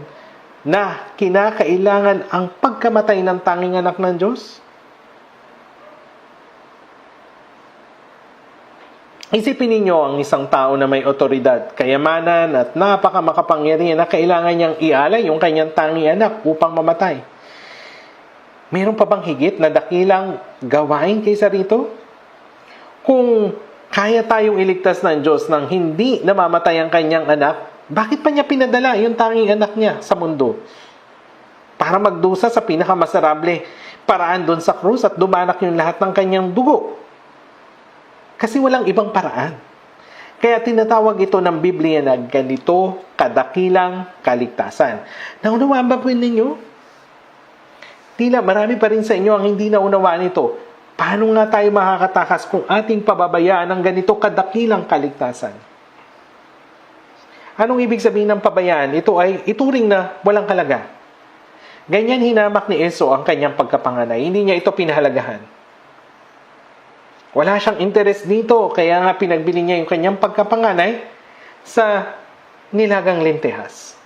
na kinakailangan ang pagkamatay ng tanging anak ng Diyos? Isipin ninyo ang isang tao na may otoridad, kayamanan at napakamakapangyarihan na kailangan niyang ialay yung kanyang tanging anak upang mamatay. Meron pa bang higit na dakilang gawain kaysa rito? Kung kaya tayong iligtas ng Diyos nang hindi namamatay ang kanyang anak, bakit pa niya pinadala yung tanging anak niya sa mundo? Para magdusa sa pinakamasarable paraan doon sa krus at dumanak yung lahat ng kanyang dugo. Kasi walang ibang paraan. Kaya tinatawag ito ng Biblia na ganito kadakilang kaligtasan. Naunawaan ba po ninyo? Tila marami pa rin sa inyo ang hindi naunawaan ito. Paano nga tayo makakatakas kung ating pababayaan ang ganito kadakilang kaligtasan? Anong ibig sabihin ng pabayaan? Ito ay ituring na walang halaga. Ganyan hinamak ni Eso ang kanyang pagkapanganay. Hindi niya ito pinahalagahan. Wala siyang interest dito, kaya nga pinagbili niya yung kanyang pagkapanganay sa nilagang lentehas.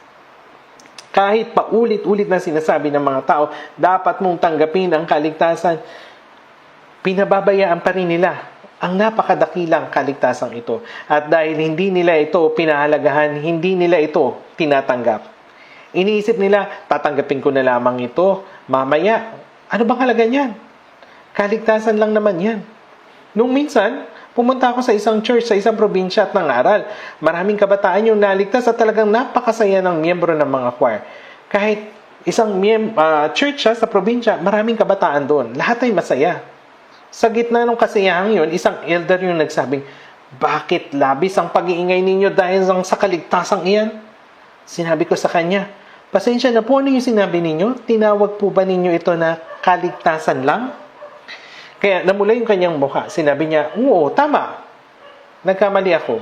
Kahit paulit-ulit na sinasabi ng mga tao, dapat mong tanggapin ang kaligtasan, pinababayaan pa rin nila ang napakadakilang kaligtasang ito. At dahil hindi nila ito pinahalagahan, hindi nila ito tinatanggap. Iniisip nila, tatanggapin ko na lamang ito mamaya. Ano bang halaga niyan? Kaligtasan lang naman yan. Nung minsan, pumunta ako sa isang church sa isang probinsya at nangaral. Maraming kabataan yung naligtas at talagang napakasaya ng miyembro ng mga choir. Kahit isang church sa probinsya, maraming kabataan doon. Lahat ay masaya. Sa gitna ng kasiyahan yun, isang elder yung nagsabing, bakit labis ang pag-iingay ninyo dahil sa kaligtasang iyan? Sinabi ko sa kanya, pasensya na po, ano yung sinabi ninyo? Tinawag po ba ninyo ito na kaligtasan lang? Kaya namula yung kanyang mukha. Sinabi niya, oo, tama. Nagkamali ako.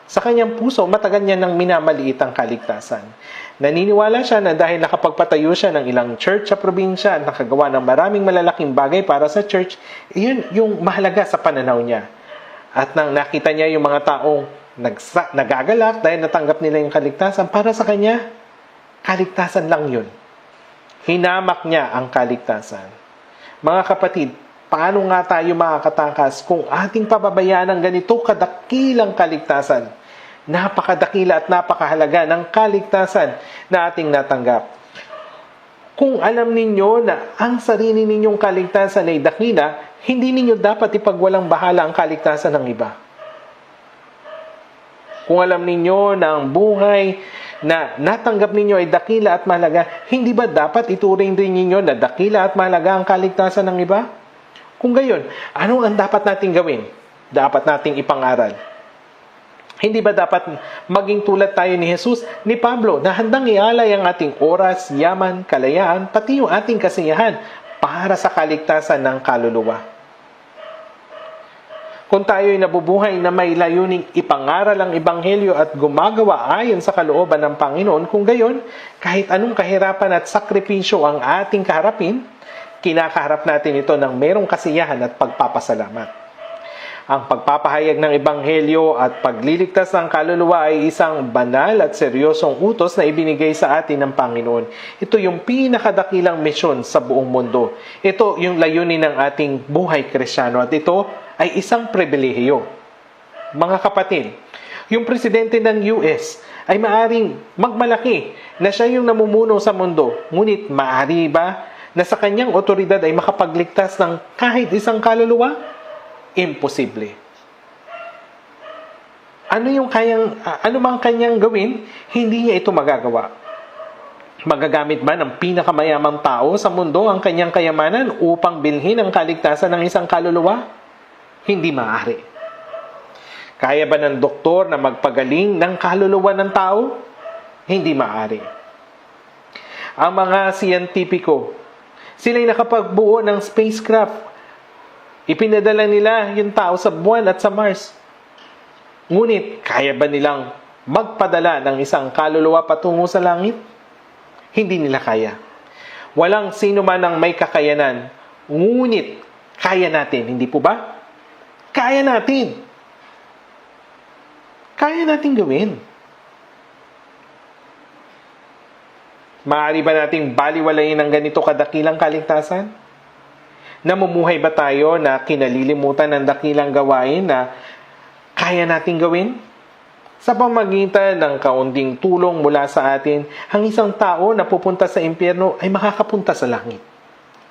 Sa kanyang puso, matagal niya nang minamaliit ang kaligtasan. Naniniwala siya na dahil nakapagpatayo siya ng ilang church sa probinsya at nakagawa ng maraming malalaking bagay para sa church, iyon yung mahalaga sa pananaw niya. At nang nakita niya yung mga taong nagagalak dahil natanggap nila yung kaligtasan, para sa kanya, kaligtasan lang yun. Hinamak niya ang kaligtasan. Mga kapatid, paano nga tayo makakatakas kung ating pababayaan ang ganito kadakilang kaligtasan? Napakadakila at napakahalaga ng kaligtasan na ating natanggap. Kung alam ninyo na ang sarili ninyong kaligtasan ay dakila, hindi ninyo dapat ipagwalang bahala ang kaligtasan ng iba. Kung alam ninyo na ang buhay na natanggap ninyo ay dakila at mahalaga, hindi ba dapat ituring din ninyo na dakila at mahalaga ang kaligtasan ng iba? Kung gayon, ano ang dapat nating gawin? Dapat nating ipangaral. Hindi ba dapat maging tulad tayo ni Jesus, ni Pablo, na handang ialay ang ating oras, yaman, kalayaan, pati yung ating kasiyahan para sa kaligtasan ng kaluluwa? Kung tayo ay nabubuhay na may layuning ipangaral ang Ebanghelyo at gumagawa ayon sa kalooban ng Panginoon, kung gayon, kahit anong kahirapan at sakripisyo ang ating kaharapin, kinakaharap natin ito ng merong kasiyahan at pagpapasalamat. Ang pagpapahayag ng Ebanghelyo at pagliligtas ng kaluluwa ay isang banal at seryosong utos na ibinigay sa atin ng Panginoon. Ito yung pinakadakilang misyon sa buong mundo. Ito yung layunin ng ating buhay Kristiyano at ito ay isang pribilehiyo. Mga kapatid, yung presidente ng US ay maaring magmalaki na siya yung namumuno sa mundo. Ngunit maaari ba na sa kanyang otoridad ay makapagligtas ng kahit isang kaluluwa? Imposible. Ano mang kanyang gawin, hindi niya ito magagawa. Magagamit ba ng pinakamayamang tao sa mundo ang kanyang kayamanan upang bilhin ang kaligtasan ng isang kaluluwa? Hindi maaari. Kaya ba ng doktor na magpagaling ng kaluluwa ng tao? Hindi maaari. Ang mga siyentipiko, sila'y nakapagbuo ng spacecraft. Ipinadala nila yung tao sa buwan at sa Mars. Ngunit, kaya ba nilang magpadala ng isang kaluluwa patungo sa langit? Hindi nila kaya. Walang sino man ang may kakayanan. Ngunit, kaya natin, hindi po ba? Kaya natin. Kaya natin gawin. Maaari ba nating baliwalayin ang ganito kadakilang kaligtasan? Namumuhay ba tayo na kinalilimutan ng dakilang gawain na kaya nating gawin? Sa pamamagitan ng kaunting tulong mula sa atin, ang isang tao na pupunta sa impyerno ay makakapunta sa langit.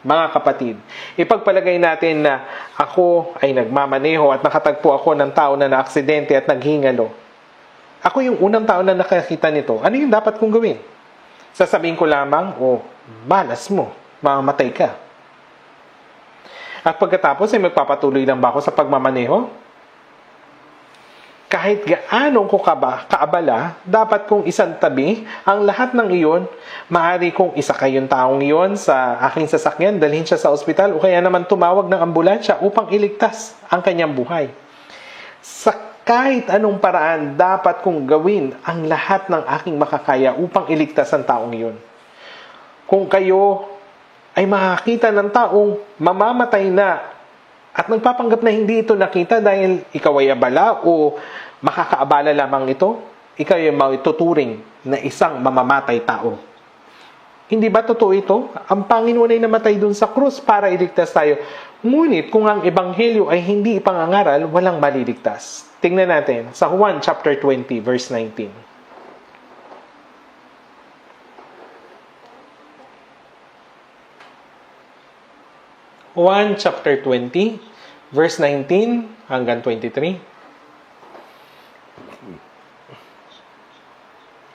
Mga kapatid, ipagpalagay natin na ako ay nagmamaneho at nakatagpo ako ng tao na naaksidente at naghingalo. Ako yung unang tao na nakakita nito. Ano yung dapat kong gawin? Sasabihin ko lamang, malas mo, mamamatay ka. At pagkatapos ay magpapatuloy lang ba ako sa pagmamaneho? Kahit gaano ko kaabala, dapat kong isantabi ang lahat ng iyon. Maaari kong isakay yung taong iyon sa aking sasakyan, dalhin siya sa ospital o kaya naman tumawag ng ambulansya upang iligtas ang kanyang buhay. Sa kahit anong paraan, dapat kong gawin ang lahat ng aking makakaya upang iligtas ang taong iyon. Kung kayo ay makakita ng taong mamamatay na at nagpapanggap na hindi ito nakita dahil ikaw ay abala o makakaabala lamang ito, ikaw ay maituturing na isang mamamatay tao. Hindi ba totoo ito? Ang Panginoon ay namatay dun sa krus para iligtas tayo. Ngunit kung ang Ebanghelyo ay hindi ipangangaral, walang maliligtas. Tingnan natin sa Juan chapter 20 verse 19. Juan chapter 20 verse 19 hanggang 23.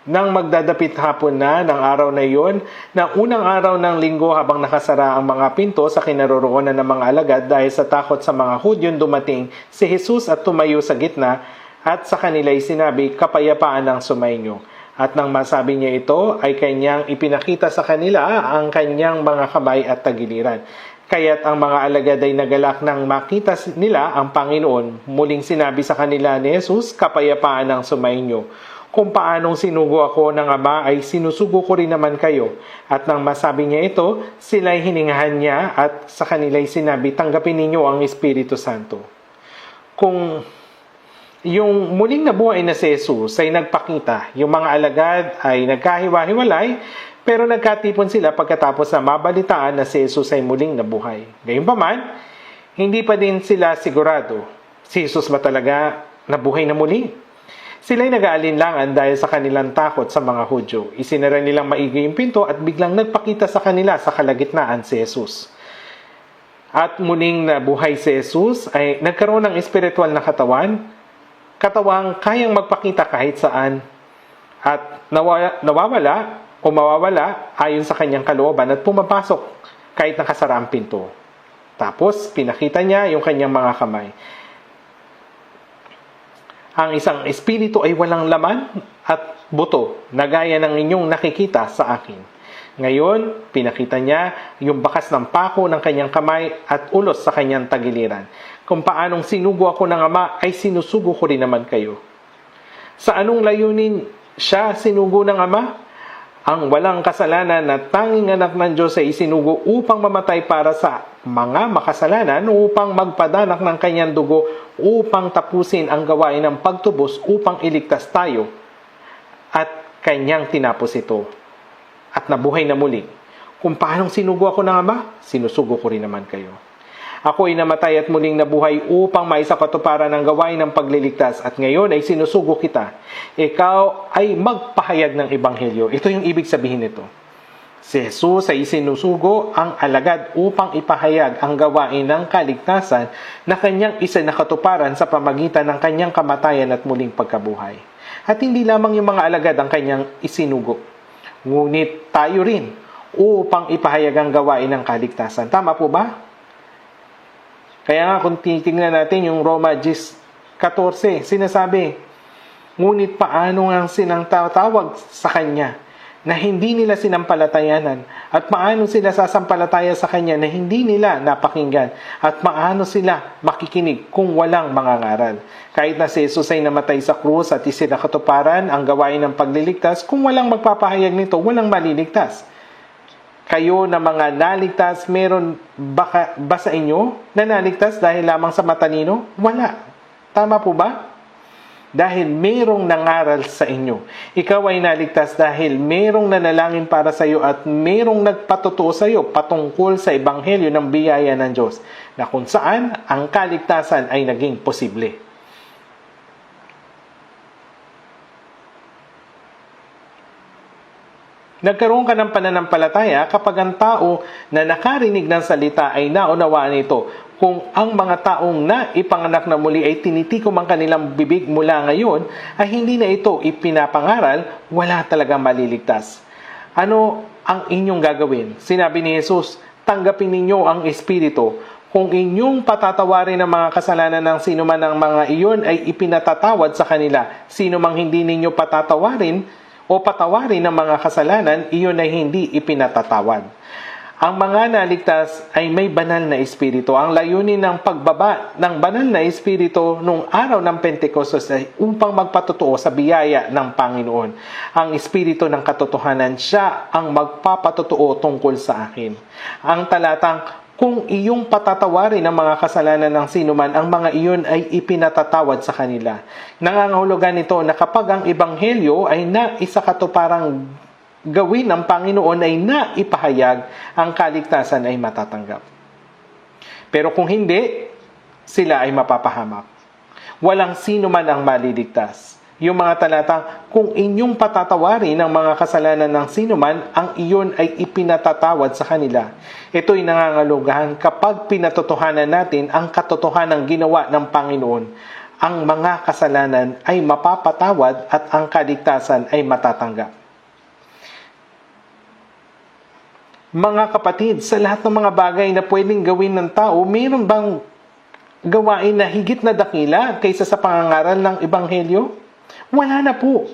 Nang magdadapit hapon na ng araw na iyon, ng unang araw ng linggo habang nakasara ang mga pinto sa kinaroroonan ng mga alagad dahil sa takot sa mga Hudyon, dumating si Jesus at tumayo sa gitna at sa kanila'y sinabi, kapayapaan ang sumainyo. At nang masabi niya ito, ay kanyang ipinakita sa kanila ang kanyang mga kamay at tagiliran. Kaya't ang mga alagad ay nagalak nang makita nila ang Panginoon. Muling sinabi sa kanila ni Jesus, kapayapaan ang sumainyo. Kung paanong sinugo ako ng Ama ay sinusugo ko rin naman kayo. At nang masabi niya ito, sila'y hiningahan niya at sa kanila'y sinabi, tanggapin ninyo ang Espiritu Santo. Kung yung muling nabuhay na si Jesus ay nagpakita, yung mga alagad ay nagkahiwa-hiwalay, pero nagkatipon sila pagkatapos na mabalitaan na si Jesus ay muling nabuhay. Gayunpaman, hindi pa din sila sigurado. Si Jesus ba talaga nabuhay na muli? Sila'y nag-aalinlangan dahil sa kanilang takot sa mga Hudyo. Isinara nilang maigi yung pinto at biglang nagpakita sa kanila sa kalagitnaan si Jesus. At muling nabuhay si Jesus ay nagkaroon ng espiritual na katawang kayang magpakita kahit saan at nawawala o mawawala ayon sa kanyang kalooban at pumapasok kahit nakasara ang pinto. Tapos, pinakita niya yung kanyang mga kamay. Ang isang espiritu ay walang laman at buto na gaya ng inyong nakikita sa akin. Ngayon, pinakita niya yung bakas ng pako ng kanyang kamay at ulos sa kanyang tagiliran. Kung paanong sinugo ako ng Ama, ay sinusugo ko rin naman kayo. Sa anong layunin siya sinugo ng Ama? Ang walang kasalanan na tanging anak ng Diyos ay isinugo upang mamatay para sa mga makasalanan, upang magpadanak ng kanyang dugo, upang tapusin ang gawain ng pagtubos, upang iligtas tayo. At kanyang tinapos ito. At nabuhay na muli. Kung paanong sinugo ako ng Ama, sinusugo ko rin naman kayo. Ako ay namatay at muling nabuhay upang maisakatuparan ang gawain ng pagliligtas at ngayon ay sinusugo kita. Ikaw ay magpahayag ng Ebanghelyo. Ito yung ibig sabihin nito. Si Jesus ay sinusugo ang alagad upang ipahayag ang gawain ng kaligtasan na kanyang isinakatuparan sa pamagitan ng kanyang kamatayan at muling pagkabuhay. At hindi lamang yung mga alagad ang kanyang isinugo. Ngunit tayo rin upang ipahayag ang gawain ng kaligtasan. Tama po ba? Kaya nga kung titingnan natin yung Roma 10:14, sinasabi, ngunit paano ang sinangtawag sa Kanya na hindi nila sinampalatayanan at paano sila sasampalataya sa Kanya na hindi nila napakinggan at paano sila makikinig kung walang mangangaral. Kahit na si Jesus ay namatay sa krus at isinakatuparan ang gawain ng pagliligtas, kung walang magpapahayag nito, walang maliligtas. Kayo na mga naligtas, meron ba sa inyo na naligtas dahil lamang sa matalino? Wala. Tama po ba? Dahil merong nangaral sa inyo. Ikaw ay naligtas dahil merong nanalangin para sa iyo at merong nagpatotoo sa iyo patungkol sa Ebanghelyo ng biyaya ng Diyos na kung saan ang kaligtasan ay naging posible. Nagkaroon ka ng pananampalataya kapag ang tao na nakarinig ng salita ay naunawaan ito. Kung ang mga taong naipanganak na muli ay tinitikom ang kanilang bibig mula ngayon, ay hindi na ito ipinapangaral, wala talagang maliligtas. Ano ang inyong gagawin? Sinabi ni Jesus, tanggapin ninyo ang Espiritu. Kung inyong patatawarin ang mga kasalanan ng sino man ng mga iyon ay ipinatatawad sa kanila. Sino mang hindi ninyo patatawarin o patawarin ng mga kasalanan, iyon ay hindi ipinatatawad. Ang mga naligtas ay may banal na espiritu. Ang layunin ng pagbaba ng banal na espiritu nung araw ng Pentecostes ay upang magpatotoo sa biyaya ng Panginoon. Ang espiritu ng katotohanan, siya ang magpapatotoo tungkol sa akin. Ang talatang, kung iyong patatawarin ang mga kasalanan ng sinuman, ang mga iyon ay ipinatatawad sa kanila. Nangangahulugan nito na kapag ang ebanghelyo ay naisakatuparang gawin ng Panginoon ay naipahayag, ang kaligtasan ay matatanggap. Pero kung hindi, sila ay mapapahamak. Walang sino man ang maliligtas. Yung mga talatang, kung inyong patatawarin ang mga kasalanan ng sino man, ang iyon ay ipinatatawad sa kanila. Ito'y nangangahulugan kapag pinatotohanan natin ang katotohanan ng ginawa ng Panginoon, ang mga kasalanan ay mapapatawad at ang kaligtasan ay matatanggap. Mga kapatid, sa lahat ng mga bagay na pwedeng gawin ng tao, mayroon bang gawain na higit na dakila kaysa sa pangangaral ng Ebanghelyo? Wala na po.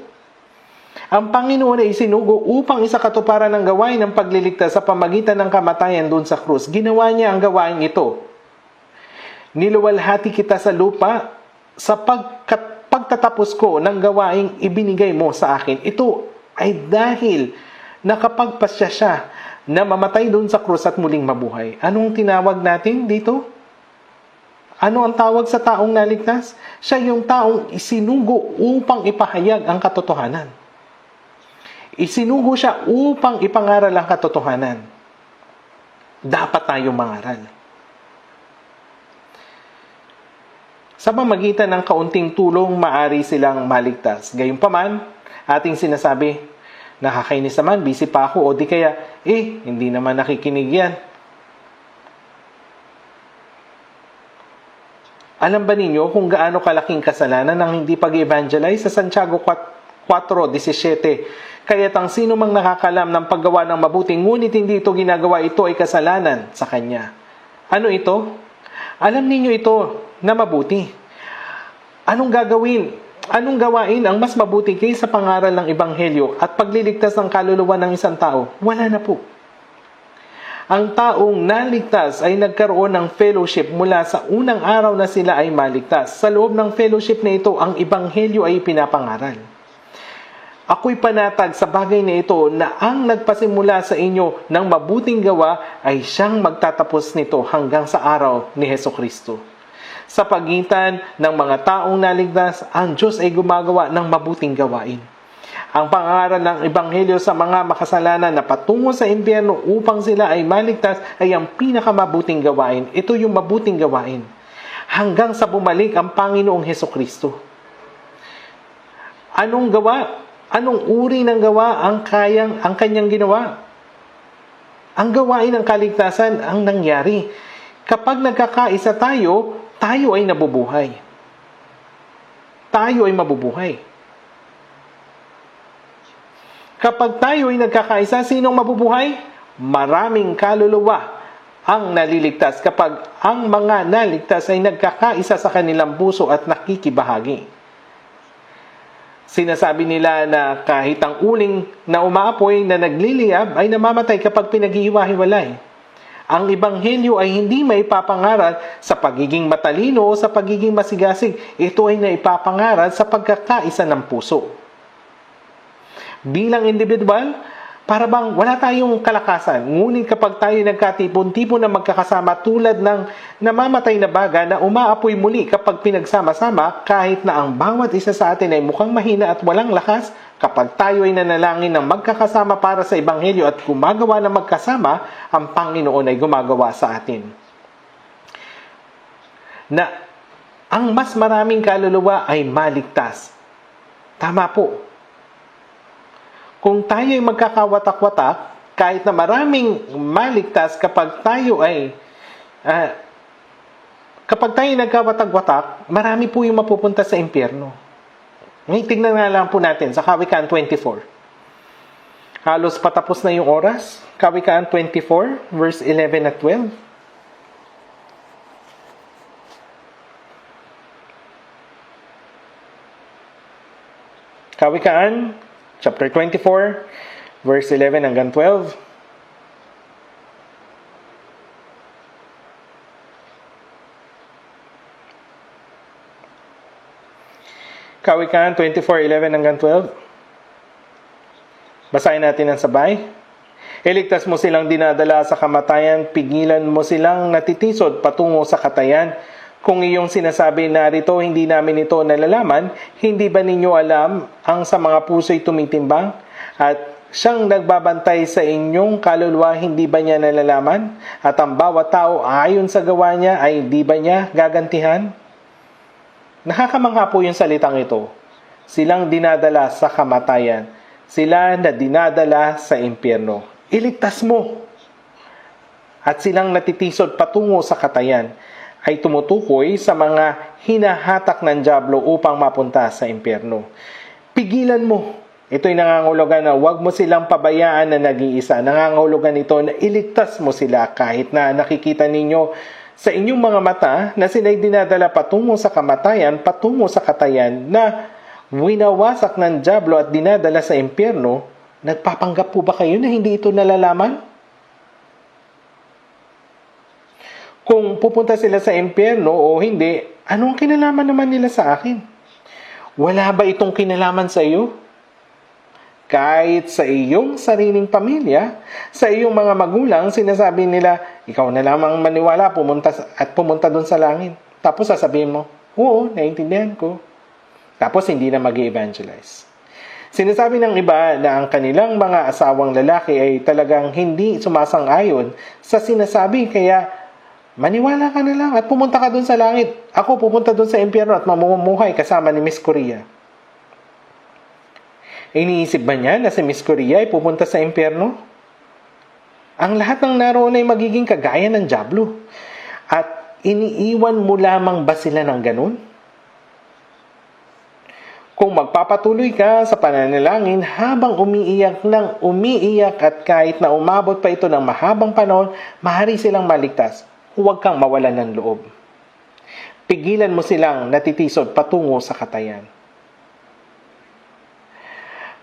Ang Panginoon ay sinugo upang isakatuparan ng gawain ng pagliligtas sa pamagitan ng kamatayan doon sa krus. Ginawa niya ang gawain ito. Niluwalhati kita sa lupa sa pagtatapos ko ng gawaing ibinigay mo sa akin. Ito ay dahil nakapagpasya siya na mamatay doon sa krus at muling mabuhay. Anong tinawag natin dito? Ano ang tawag sa taong naligtas? Siya yung taong isinugo upang ipahayag ang katotohanan. Isinugo siya upang ipangaral ang katotohanan. Dapat tayong mangaral. Sa pamamagitan ng kaunting tulong, maari silang maligtas. Gayunpaman, ating sinasabi, nakakainis naman, busy pa ako, o di kaya, hindi naman nakikinig yan. Alam ba ninyo kung gaano kalaking kasalanan ang hindi pag-evangelize? Sa Santiago 4:17, kaya't ang sino mang nakakalam ng paggawa ng mabuti, ngunit hindi ito ginagawa, ito ay kasalanan sa kanya. Ano ito? Alam ninyo ito na mabuti. Anong gagawin? Anong gawain ang mas mabuti kaysa pangaral ng Ebanghelyo at pagliligtas ng kaluluwa ng isang tao? Wala na po. Ang taong naligtas ay nagkaroon ng fellowship mula sa unang araw na sila ay maligtas. Sa loob ng fellowship na ito, ang Ebanghelyo ay pinapangaral. Ako'y panatag sa bagay na ito na ang nagpasimula sa inyo ng mabuting gawa ay siyang magtatapos nito hanggang sa araw ni Hesukristo. Sa pagitan ng mga taong naligtas, ang Diyos ay gumagawa ng mabuting gawain. Ang pangaral ng Ebanghelyo sa mga makasalanan na patungo sa impyerno upang sila ay maligtas ay ang pinakamabuting gawain. Ito yung mabuting gawain. Hanggang sa bumalik ang Panginoong Hesukristo. Anong gawa? Anong uri ng gawa ang kanyang ginawa? Ang gawain ng kaligtasan ang nangyari. Kapag nagkakaisa tayo, tayo ay nabubuhay. Tayo ay mabubuhay. Kapag tayo ay nagkakaisa, sinong mabubuhay? Maraming kaluluwa ang naliligtas kapag ang mga naligtas ay nagkakaisa sa kanilang puso at nakikibahagi. Sinasabi nila na kahit ang uling na umaapoy na nagliliyab ay namamatay kapag pinaghihiwa-hiwalay. Ang Ebanghelyo ay hindi maipapangaral sa pagiging matalino o sa pagiging masigasig. Ito ay naipapangaral sa pagkakaisa ng puso. Bilang individual, para bang wala tayong kalakasan. Ngunit kapag tayo nagkatipon-tipon na magkakasama tulad ng namamatay na baga na umaapoy muli kapag pinagsama-sama, kahit na ang bawat isa sa atin ay mukhang mahina at walang lakas, kapag tayo ay nanalangin ng magkakasama para sa Ebanghelyo at gumagawa ng magkasama, ang Panginoon ay gumagawa sa atin. Na ang mas maraming kaluluwa ay maligtas. Tama po. Kung tayo ay magkakawatak-watak, kahit na maraming maligtas kapag tayo ay nagkawatak-watak, marami po yung mapupunta sa impyerno. Ngayon, tignan nga lang po natin sa Kawikaan 24. Halos patapos na yung oras. Kawikaan 24, verse 11 at 12. Kawikaan chapter 24, verse 11 hanggang 12. Kawikaan 24:11 hanggang 12. Basahin natin ang sabay. Iligtas mo silang dinadala sa kamatayan, pigilan mo silang natitisod patungo sa katayan. Kung iyong sinasabi, narito, hindi namin ito nalalaman, hindi ba ninyo alam ang sa mga puso'y tumitimbang? At siyang nagbabantay sa inyong kaluluwa, hindi ba niya nalalaman? At ang bawat tao ayon sa gawa niya, ay di ba niya gagantihan? Nakakamangha po yung salitang ito. Silang dinadala sa kamatayan. Sila na dinadala sa impyerno. Iligtas mo. At silang natitisod patungo sa katayan ay tumutukoy sa mga hinahatak ng dyablo upang mapunta sa impyerno. Pigilan mo. Ito'y nangangahulugan na huwag mo silang pabayaan na nag-iisa. Nangangahulugan ito na iligtas mo sila kahit na nakikita ninyo sa inyong mga mata na sila'y dinadala patungo sa kamatayan, patungo sa katayan na winawasak ng dyablo at dinadala sa impyerno. Nagpapanggap po ba kayo na hindi ito nalalaman? Kung pupunta sila sa impyerno o hindi, anong kinalaman naman nila sa akin? Wala ba itong kinalaman sa iyo? Kahit sa iyong sariling pamilya, sa iyong mga magulang, sinasabi nila, ikaw na lamang maniwala, pumunta doon sa langit. Tapos sasabihin mo, oo, naiintindihan ko. Tapos hindi na mag-evangelize. Sinasabi ng iba na ang kanilang mga asawang lalaki ay talagang hindi sumasang-ayon sa sinasabi, kaya maniwala ka na lang at pumunta ka doon sa langit. Ako pupunta doon sa impyerno at mamumuhay kasama ni Miss Korea. Iniisip ba niya na si Miss Korea ay pupunta sa impyerno? Ang lahat ng naroon ay magiging kagaya ng dyablo. At iniiwan mo lamang ba sila ng ganun? Kung magpapatuloy ka sa pananalangin habang umiiyak at kahit na umabot pa ito ng mahabang panahon, maaari silang maligtas. Huwag kang mawalan ng loob. Pigilan mo silang natitisod patungo sa katayan.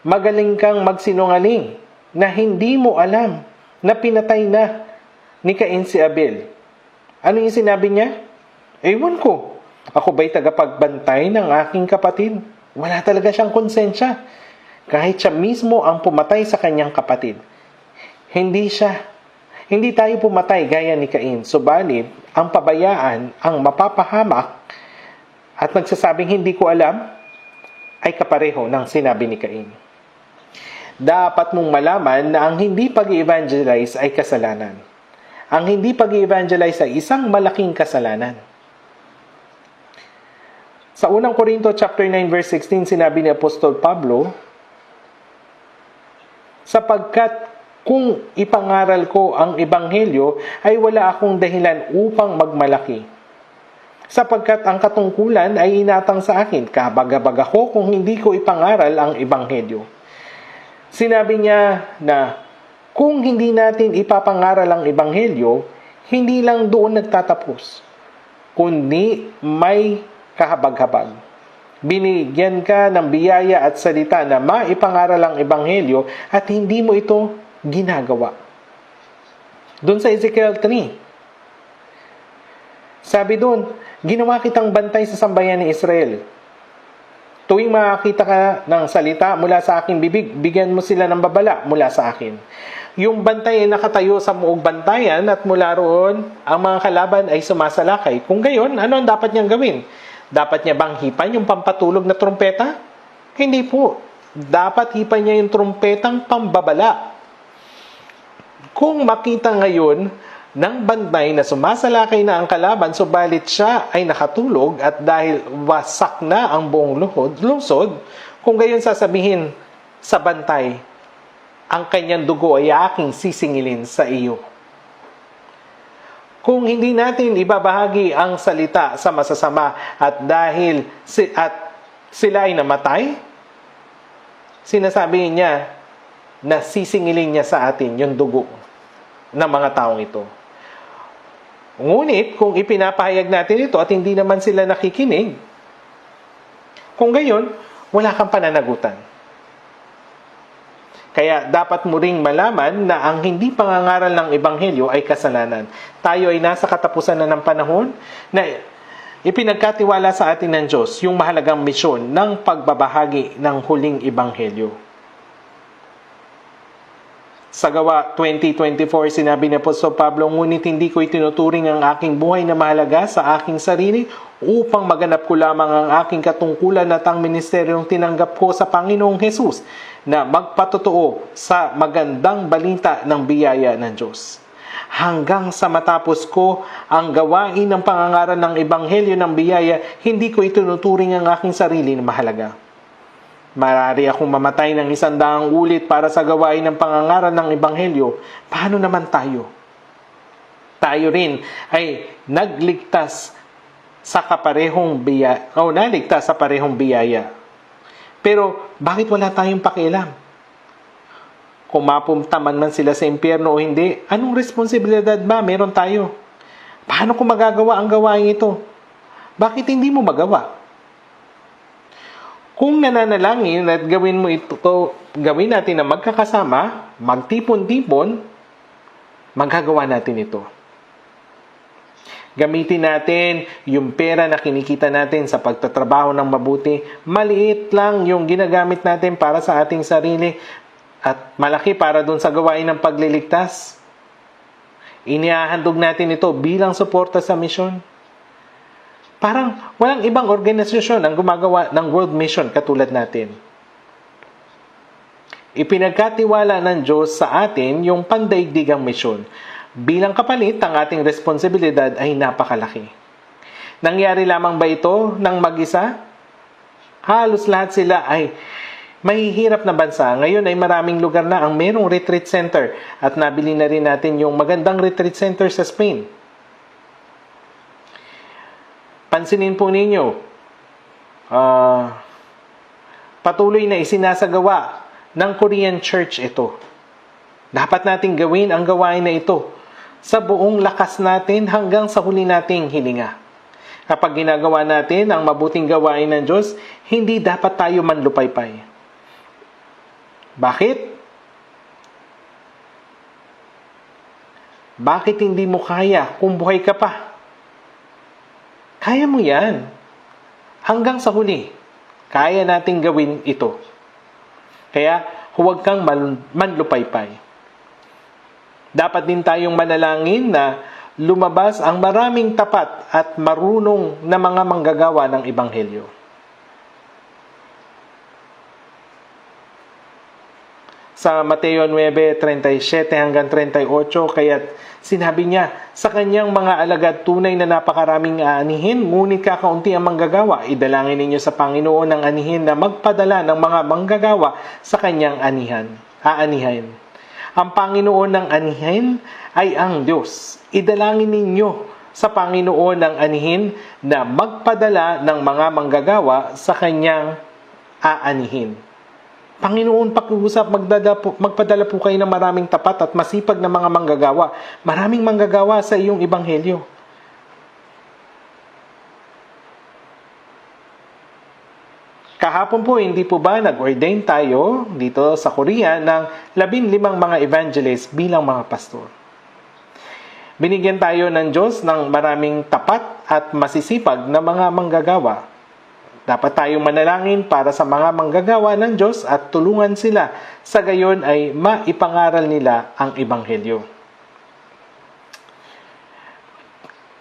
Magaling kang magsinungaling na hindi mo alam na pinatay na ni Cain si Abel. Ano yung sinabi niya? Ewan ko. Ako ba'y tagapagbantay ng aking kapatid? Wala talaga siyang konsensya. Kahit siya mismo ang pumatay sa kanyang kapatid. Hindi tayo pumatay gaya ni Cain. Subalit, ang pabayaan, ang mapapahamak, at nagsasabing hindi ko alam, ay kapareho ng sinabi ni Cain. Dapat mong malaman na ang hindi pag-evangelize ay kasalanan. Ang hindi pag-evangelize ay isang malaking kasalanan. Sa unang Korinto chapter 9 verse 16, sinabi ni Apostol Pablo, sapagkat kung ipangaral ko ang ebanghelyo, ay wala akong dahilan upang magmalaki. Sapagkat ang katungkulan ay inatang sa akin, kabagabag ako kung hindi ko ipangaral ang ebanghelyo. Sinabi niya na kung hindi natin ipapangaral ang ebanghelyo, hindi lang doon nagtatapos, kundi may kahabag-habag. Binigyan ka ng biyaya at salita na maipangaral ang ebanghelyo at hindi mo ito ginagawa. Doon sa Ezekiel 3, sabi doon, ginawa kitang bantay sa sambayan ni Israel. Tuwing makakita ka ng salita mula sa aking bibig, bigyan mo sila ng babala mula sa akin. Yung bantay ay nakatayo sa muog bantayan at mula roon, ang mga kalaban ay sumasalakay. Kung gayon, ano ang dapat niyang gawin? Dapat niya bang hipan yung pampatulog na trumpeta? Hindi po. Dapat hipan niya yung trumpetang pambabala. Kung makita ngayon ng bantay na sumasalakay na ang kalaban, subalit siya ay nakatulog at dahil wasak na ang buong lungsod, kung gayon sasabihin sa bantay, ang kanyang dugo ay aking sisingilin sa iyo. Kung hindi natin ibabahagi ang salita sa masasama at dahil sila ay namatay, sinasabi niya na sisingilin niya sa atin yung dugo ng mga taong ito. Ngunit kung ipinapahayag natin ito at hindi naman sila nakikinig, kung gayon, wala kang pananagutan. Kaya dapat mo ring malaman na ang hindi pangangaral ng ebanghelyo ay kasalanan. Tayo ay nasa katapusan na ng panahon na ipinagkatiwala sa atin ng Diyos yung mahalagang misyon ng pagbabahagi ng huling ebanghelyo. Sa Gawa 20:24, sinabi ni Apostol Pablo, "Ngunit hindi ko itinuturing ang aking buhay na mahalaga sa aking sarili upang maganap ko lamang ang aking katungkulan at ang ministeryong tinanggap ko sa Panginoong Hesus na magpatotoo sa magandang balita ng biyaya ng Diyos. Hanggang sa matapos ko ang gawain ng pangangaral ng ebanghelyo ng biyaya, hindi ko itinuturing ang aking sarili na mahalaga. Maaari akong mamatay ng 100 ulit para sa gawain ng pangangaral ng ebanghelyo. Paano naman tayo? Tayo rin ay nagligtas sa naligtas sa parehong biyaya. Pero bakit wala tayong pakialam? Kung mapunta man sila sa impyerno o hindi, anong responsibilidad ba meron tayo? Paano kung magagawa ang gawain ito? Bakit hindi mo magawa? Kung nananalangin at gawin natin na magkakasama, magtipon-tipon, magagawa natin ito. Gamitin natin yung pera na kinikita natin sa pagtatrabaho ng mabuti. Maliit lang yung ginagamit natin para sa ating sarili at malaki para dun sa gawain ng pagliligtas. Inihahandog natin ito bilang suporta sa misyon. Parang walang ibang organisasyon ang gumagawa ng world mission katulad natin. Ipinagkatiwala ng Diyos sa atin yung pandaigdigang misyon. Bilang kapalit, ang ating responsibilidad ay napakalaki. Nangyari lamang ba ito ng mag-isa? Halos lahat sila ay mahihirap na bansa. Ngayon ay maraming lugar na ang merong retreat center at nabili na rin natin yung magandang retreat center sa Spain. Pansinin po ninyo, patuloy na isinasagawa ng Korean Church ito. Dapat nating gawin ang gawain na ito sa buong lakas natin hanggang sa huli nating hilinga. Kapag ginagawa natin ang mabuting gawain ng Diyos, hindi dapat tayo manlupaypay. Bakit? Bakit hindi mo kaya kung buhay ka pa? Kaya mo yan. Hanggang sa huli, kaya nating gawin ito. Kaya, huwag kang manlupaypay. Dapat din tayong manalangin na lumabas ang maraming tapat at marunong na mga manggagawa ng ebanghelyo. Sa Mateo 9:37 hanggang 38, kaya't sinabi niya, sa kanyang mga alagad tunay na napakaraming aanihin, ngunit kakaunti ang manggagawa. Idalangin ninyo sa Panginoon ang anihin na magpadala ng mga manggagawa sa kanyang aanihin. Ang Panginoon ng anihin ay ang Diyos. Idalangin ninyo sa Panginoon ng anihin na magpadala ng mga manggagawa sa kanyang aanihin. Panginoon, pakiusap, magpadala po kayo ng maraming tapat at masipag na mga manggagawa. Maraming manggagawa sa iyong ebanghelyo. Kahapon po, hindi po ba nag-ordain tayo dito sa Korea ng 15 mga evangelist bilang mga pastor? Binigyan tayo ng Diyos ng maraming tapat at masisipag na mga manggagawa. Dapat tayong manalangin para sa mga manggagawa ng Diyos at tulungan sila sa gayon ay maipangaral nila ang ebanghelyo.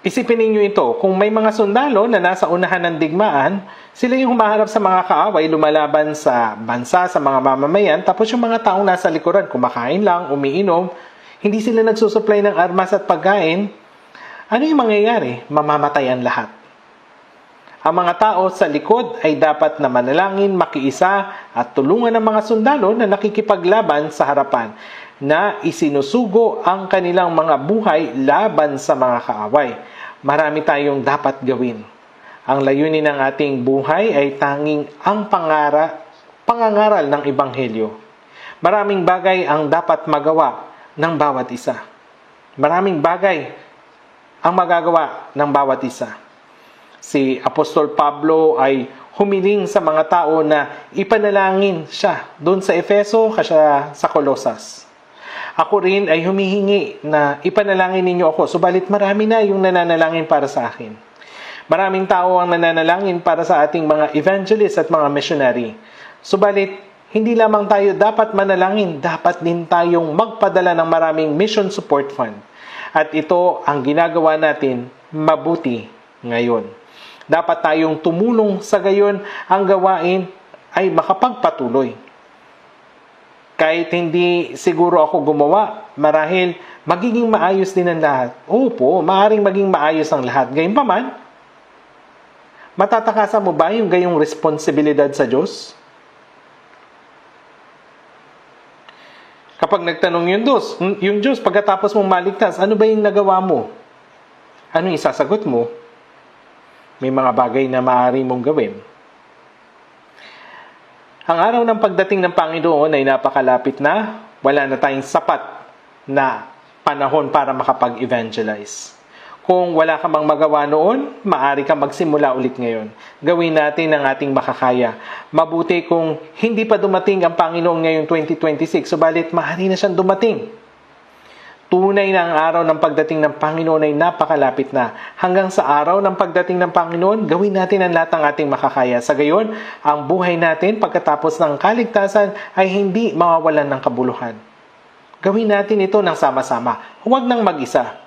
Isipin ninyo ito, kung may mga sundalo na nasa unahan ng digmaan, sila yung humaharap sa mga kaaway, lumalaban sa bansa, sa mga mamamayan, tapos yung mga taong nasa likuran, kumakain lang, umiinom, hindi sila nagsusupply ng armas at pagkain, ano yung mangyayari? Mamamatay ang lahat. Ang mga tao sa likod ay dapat na manalangin, makiisa at tulungan ng mga sundalo na nakikipaglaban sa harapan na isinusugo ang kanilang mga buhay laban sa mga kaaway. Marami tayong dapat gawin. Ang layunin ng ating buhay ay tanging ang pangangaral ng ebanghelyo. Maraming bagay ang dapat magawa ng bawat isa. Maraming bagay ang magagawa ng bawat isa. Si Apostol Pablo ay humiling sa mga tao na ipanalangin siya doon sa Efeso kasi sa Colosas. Ako rin ay humihingi na ipanalangin ninyo ako, subalit marami na yung nananalangin para sa akin. Maraming tao ang nananalangin para sa ating mga evangelist at mga missionary. Subalit, hindi lamang tayo dapat manalangin, dapat din tayong magpadala ng maraming mission support fund. At ito ang ginagawa natin mabuti ngayon. Dapat tayong tumulong sa gayon ang gawain ay makapagpatuloy. Kahit hindi siguro ako gumawa, marahil magiging maayos din ang lahat. Opo, maaaring maging maayos ang lahat. Gayunpaman, matatakasan mo ba yung gayong responsibilidad sa Diyos? Kapag nagtanong yung Diyos, pagkatapos mong maligtas, ano ba yung nagawa mo? Ano yung isasagot mo? May mga bagay na maaari mong gawin. Ang araw ng pagdating ng Panginoon ay napakalapit na. Wala na tayong sapat na panahon para makapag-evangelize. Kung wala ka mang magawa noon, maaari kang magsimula ulit ngayon. Gawin natin ang ating makakaya. Mabuti kung hindi pa dumating ang Panginoon ngayong 2026, subalit maaari na siyang dumating. Tunay na ang araw ng pagdating ng Panginoon ay napakalapit na. Hanggang sa araw ng pagdating ng Panginoon, gawin natin ang lahat ng ating makakaya. Sa gayon, ang buhay natin pagkatapos ng kaligtasan ay hindi mawawalan ng kabuluhan. Gawin natin ito ng sama-sama. Huwag nang mag-isa.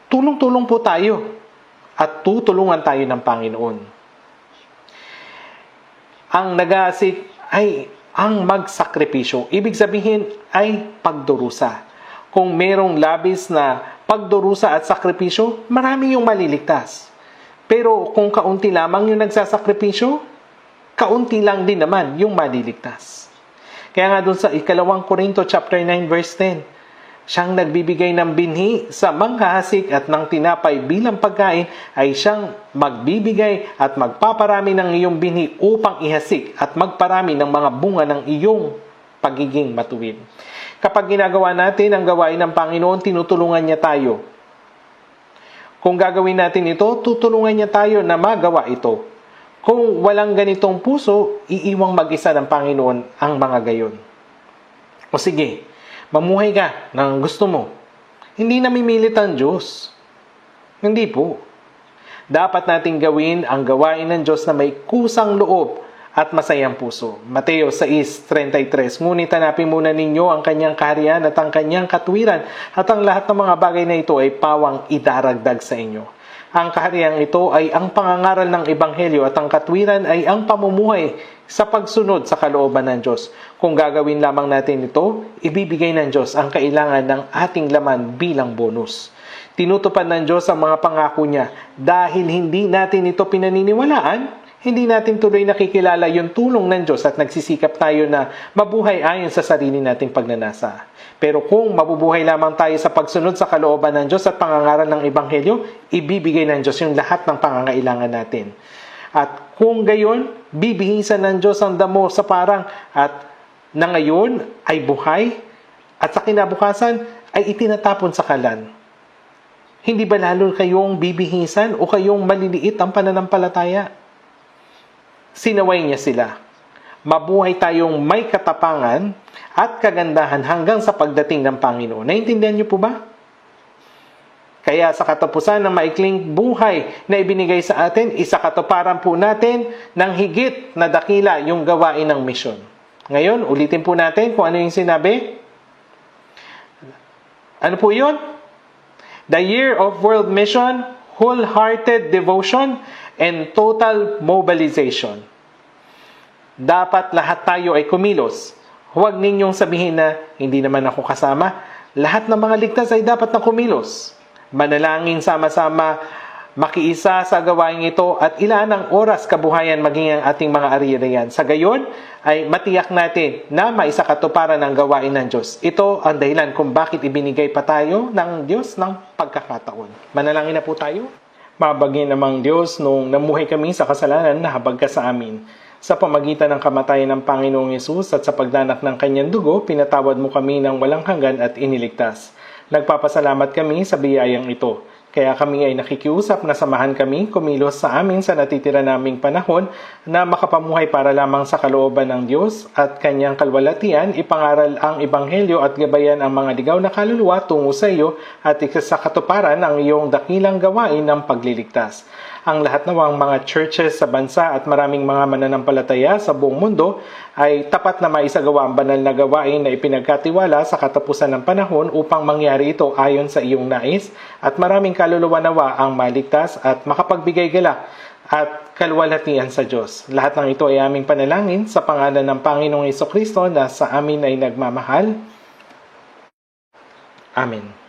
Tulong-tulong po tayo at tutulungan tayo ng Panginoon. Ang nag-aasik ay ang magsakripisyo. Ibig sabihin ay pagdurusa. Kung merong labis na pagdurusa at sakripisyo, marami yung maliligtas. Pero kung kaunti lamang yung nagsasakripisyo, kaunti lang din naman yung maliligtas. Kaya nga dun sa 2 Korinto chapter 9 verse 10, siyang nagbibigay ng binhi sa manghahasik at ng tinapay bilang pagkain ay siyang magbibigay at magpaparami ng iyong binhi upang ihasik at magparami ng mga bunga ng iyong pagiging matuwid. Kapag ginagawa natin ang gawain ng Panginoon, tinutulungan niya tayo. Kung gagawin natin ito, tutulungan niya tayo na magawa ito. Kung walang ganitong puso, iiwang mag-isa ng Panginoon ang mga gayon. O sige, mamuhay ka ng gusto mo. Hindi namimilit ang Diyos. Hindi po. Dapat nating gawin ang gawain ng Diyos na may kusang loob at masayang puso. Mateo 6:33. Ngunit hanapin muna ninyo ang kanyang kaharian at ang kanyang katwiran at ang lahat ng mga bagay na ito ay pawang idaragdag sa inyo. Ang kaharian ito ay ang pangangaral ng Ebanghelyo at ang katwiran ay ang pamumuhay sa pagsunod sa kalooban ng Diyos. Kung gagawin lamang natin ito, ibibigay ng Diyos ang kailangan ng ating laman bilang bonus. Tinutupad ng Diyos ang mga pangako niya. Dahil hindi natin ito pinaniniwalaan, hindi natin tuloy nakikilala yung tulong ng Diyos at nagsisikap tayo na mabuhay ayon sa sarili nating pagnanasa. Pero kung mabubuhay lamang tayo sa pagsunod sa kalooban ng Diyos at pangangaral ng Ebanghelyo, ibibigay ng Diyos yung lahat ng pangangailangan natin. At kung gayon, bibihisan ng Diyos ang damo sa parang at na ngayon ay buhay at sa kinabukasan ay itinatapon sa kalan. Hindi ba lalo kayong bibihisan o kayong maliliit ang pananampalataya? Sinaway niya sila. Mabuhay tayong may katapangan at kagandahan hanggang sa pagdating ng Panginoon. Naintindihan niyo po ba? Kaya sa katapusan ng maikling buhay na ibinigay sa atin, isakatuparan po natin ng higit na dakila yung gawain ng misyon. Ngayon, ulitin po natin kung ano yung sinabi. Ano po yun? The year of world mission, wholehearted devotion, and total mobilization. Dapat lahat tayo ay kumilos. Huwag ninyong sabihin na hindi naman ako kasama. Lahat ng mga ligtas ay dapat na kumilos. Manalangin sama-sama, makiisa sa gawain ito at ilaan ang oras kabuhayan maging ang ating mga ari-arian. Sa gayon ay matiyak natin na maisakatuparan ang gawain ng Diyos. Ito ang dahilan kung bakit ibinigay pa tayo ng Diyos ng pagkakataon. Manalangin na po tayo. Mabagay namang Diyos, nung namuhay kami sa kasalanan, nahabag ka sa amin. Sa pamagitan ng kamatayan ng Panginoong Yesus at sa pagdanak ng kanyang dugo, pinatawad mo kami ng walang hanggan at iniligtas. Nagpapasalamat kami sa biyayang ito. Kaya kami ay nakikiusap na samahan kami kumilos sa amin sa natitira naming panahon na makapamuhay para lamang sa kalooban ng Diyos at kanyang kalwalatian, ipangaral ang Ebanghelyo at gabayan ang mga ligaw na kaluluwa tungo sa iyo at sa katuparan ang iyong dakilang gawain ng pagliligtas. ang lahat nawang mga churches sa bansa at maraming mga mananampalataya sa buong mundo ay tapat na maisagawa ang banal na gawain na ipinagkatiwala sa katapusan ng panahon upang mangyari ito ayon sa iyong nais at maraming kaluluwa nawa ang maligtas at makapagbigay galak at kaluwalhatian sa Diyos. Lahat ng ito ay aming panalangin sa pangalan ng Panginoong Hesukristo na sa amin ay nagmamahal. Amen.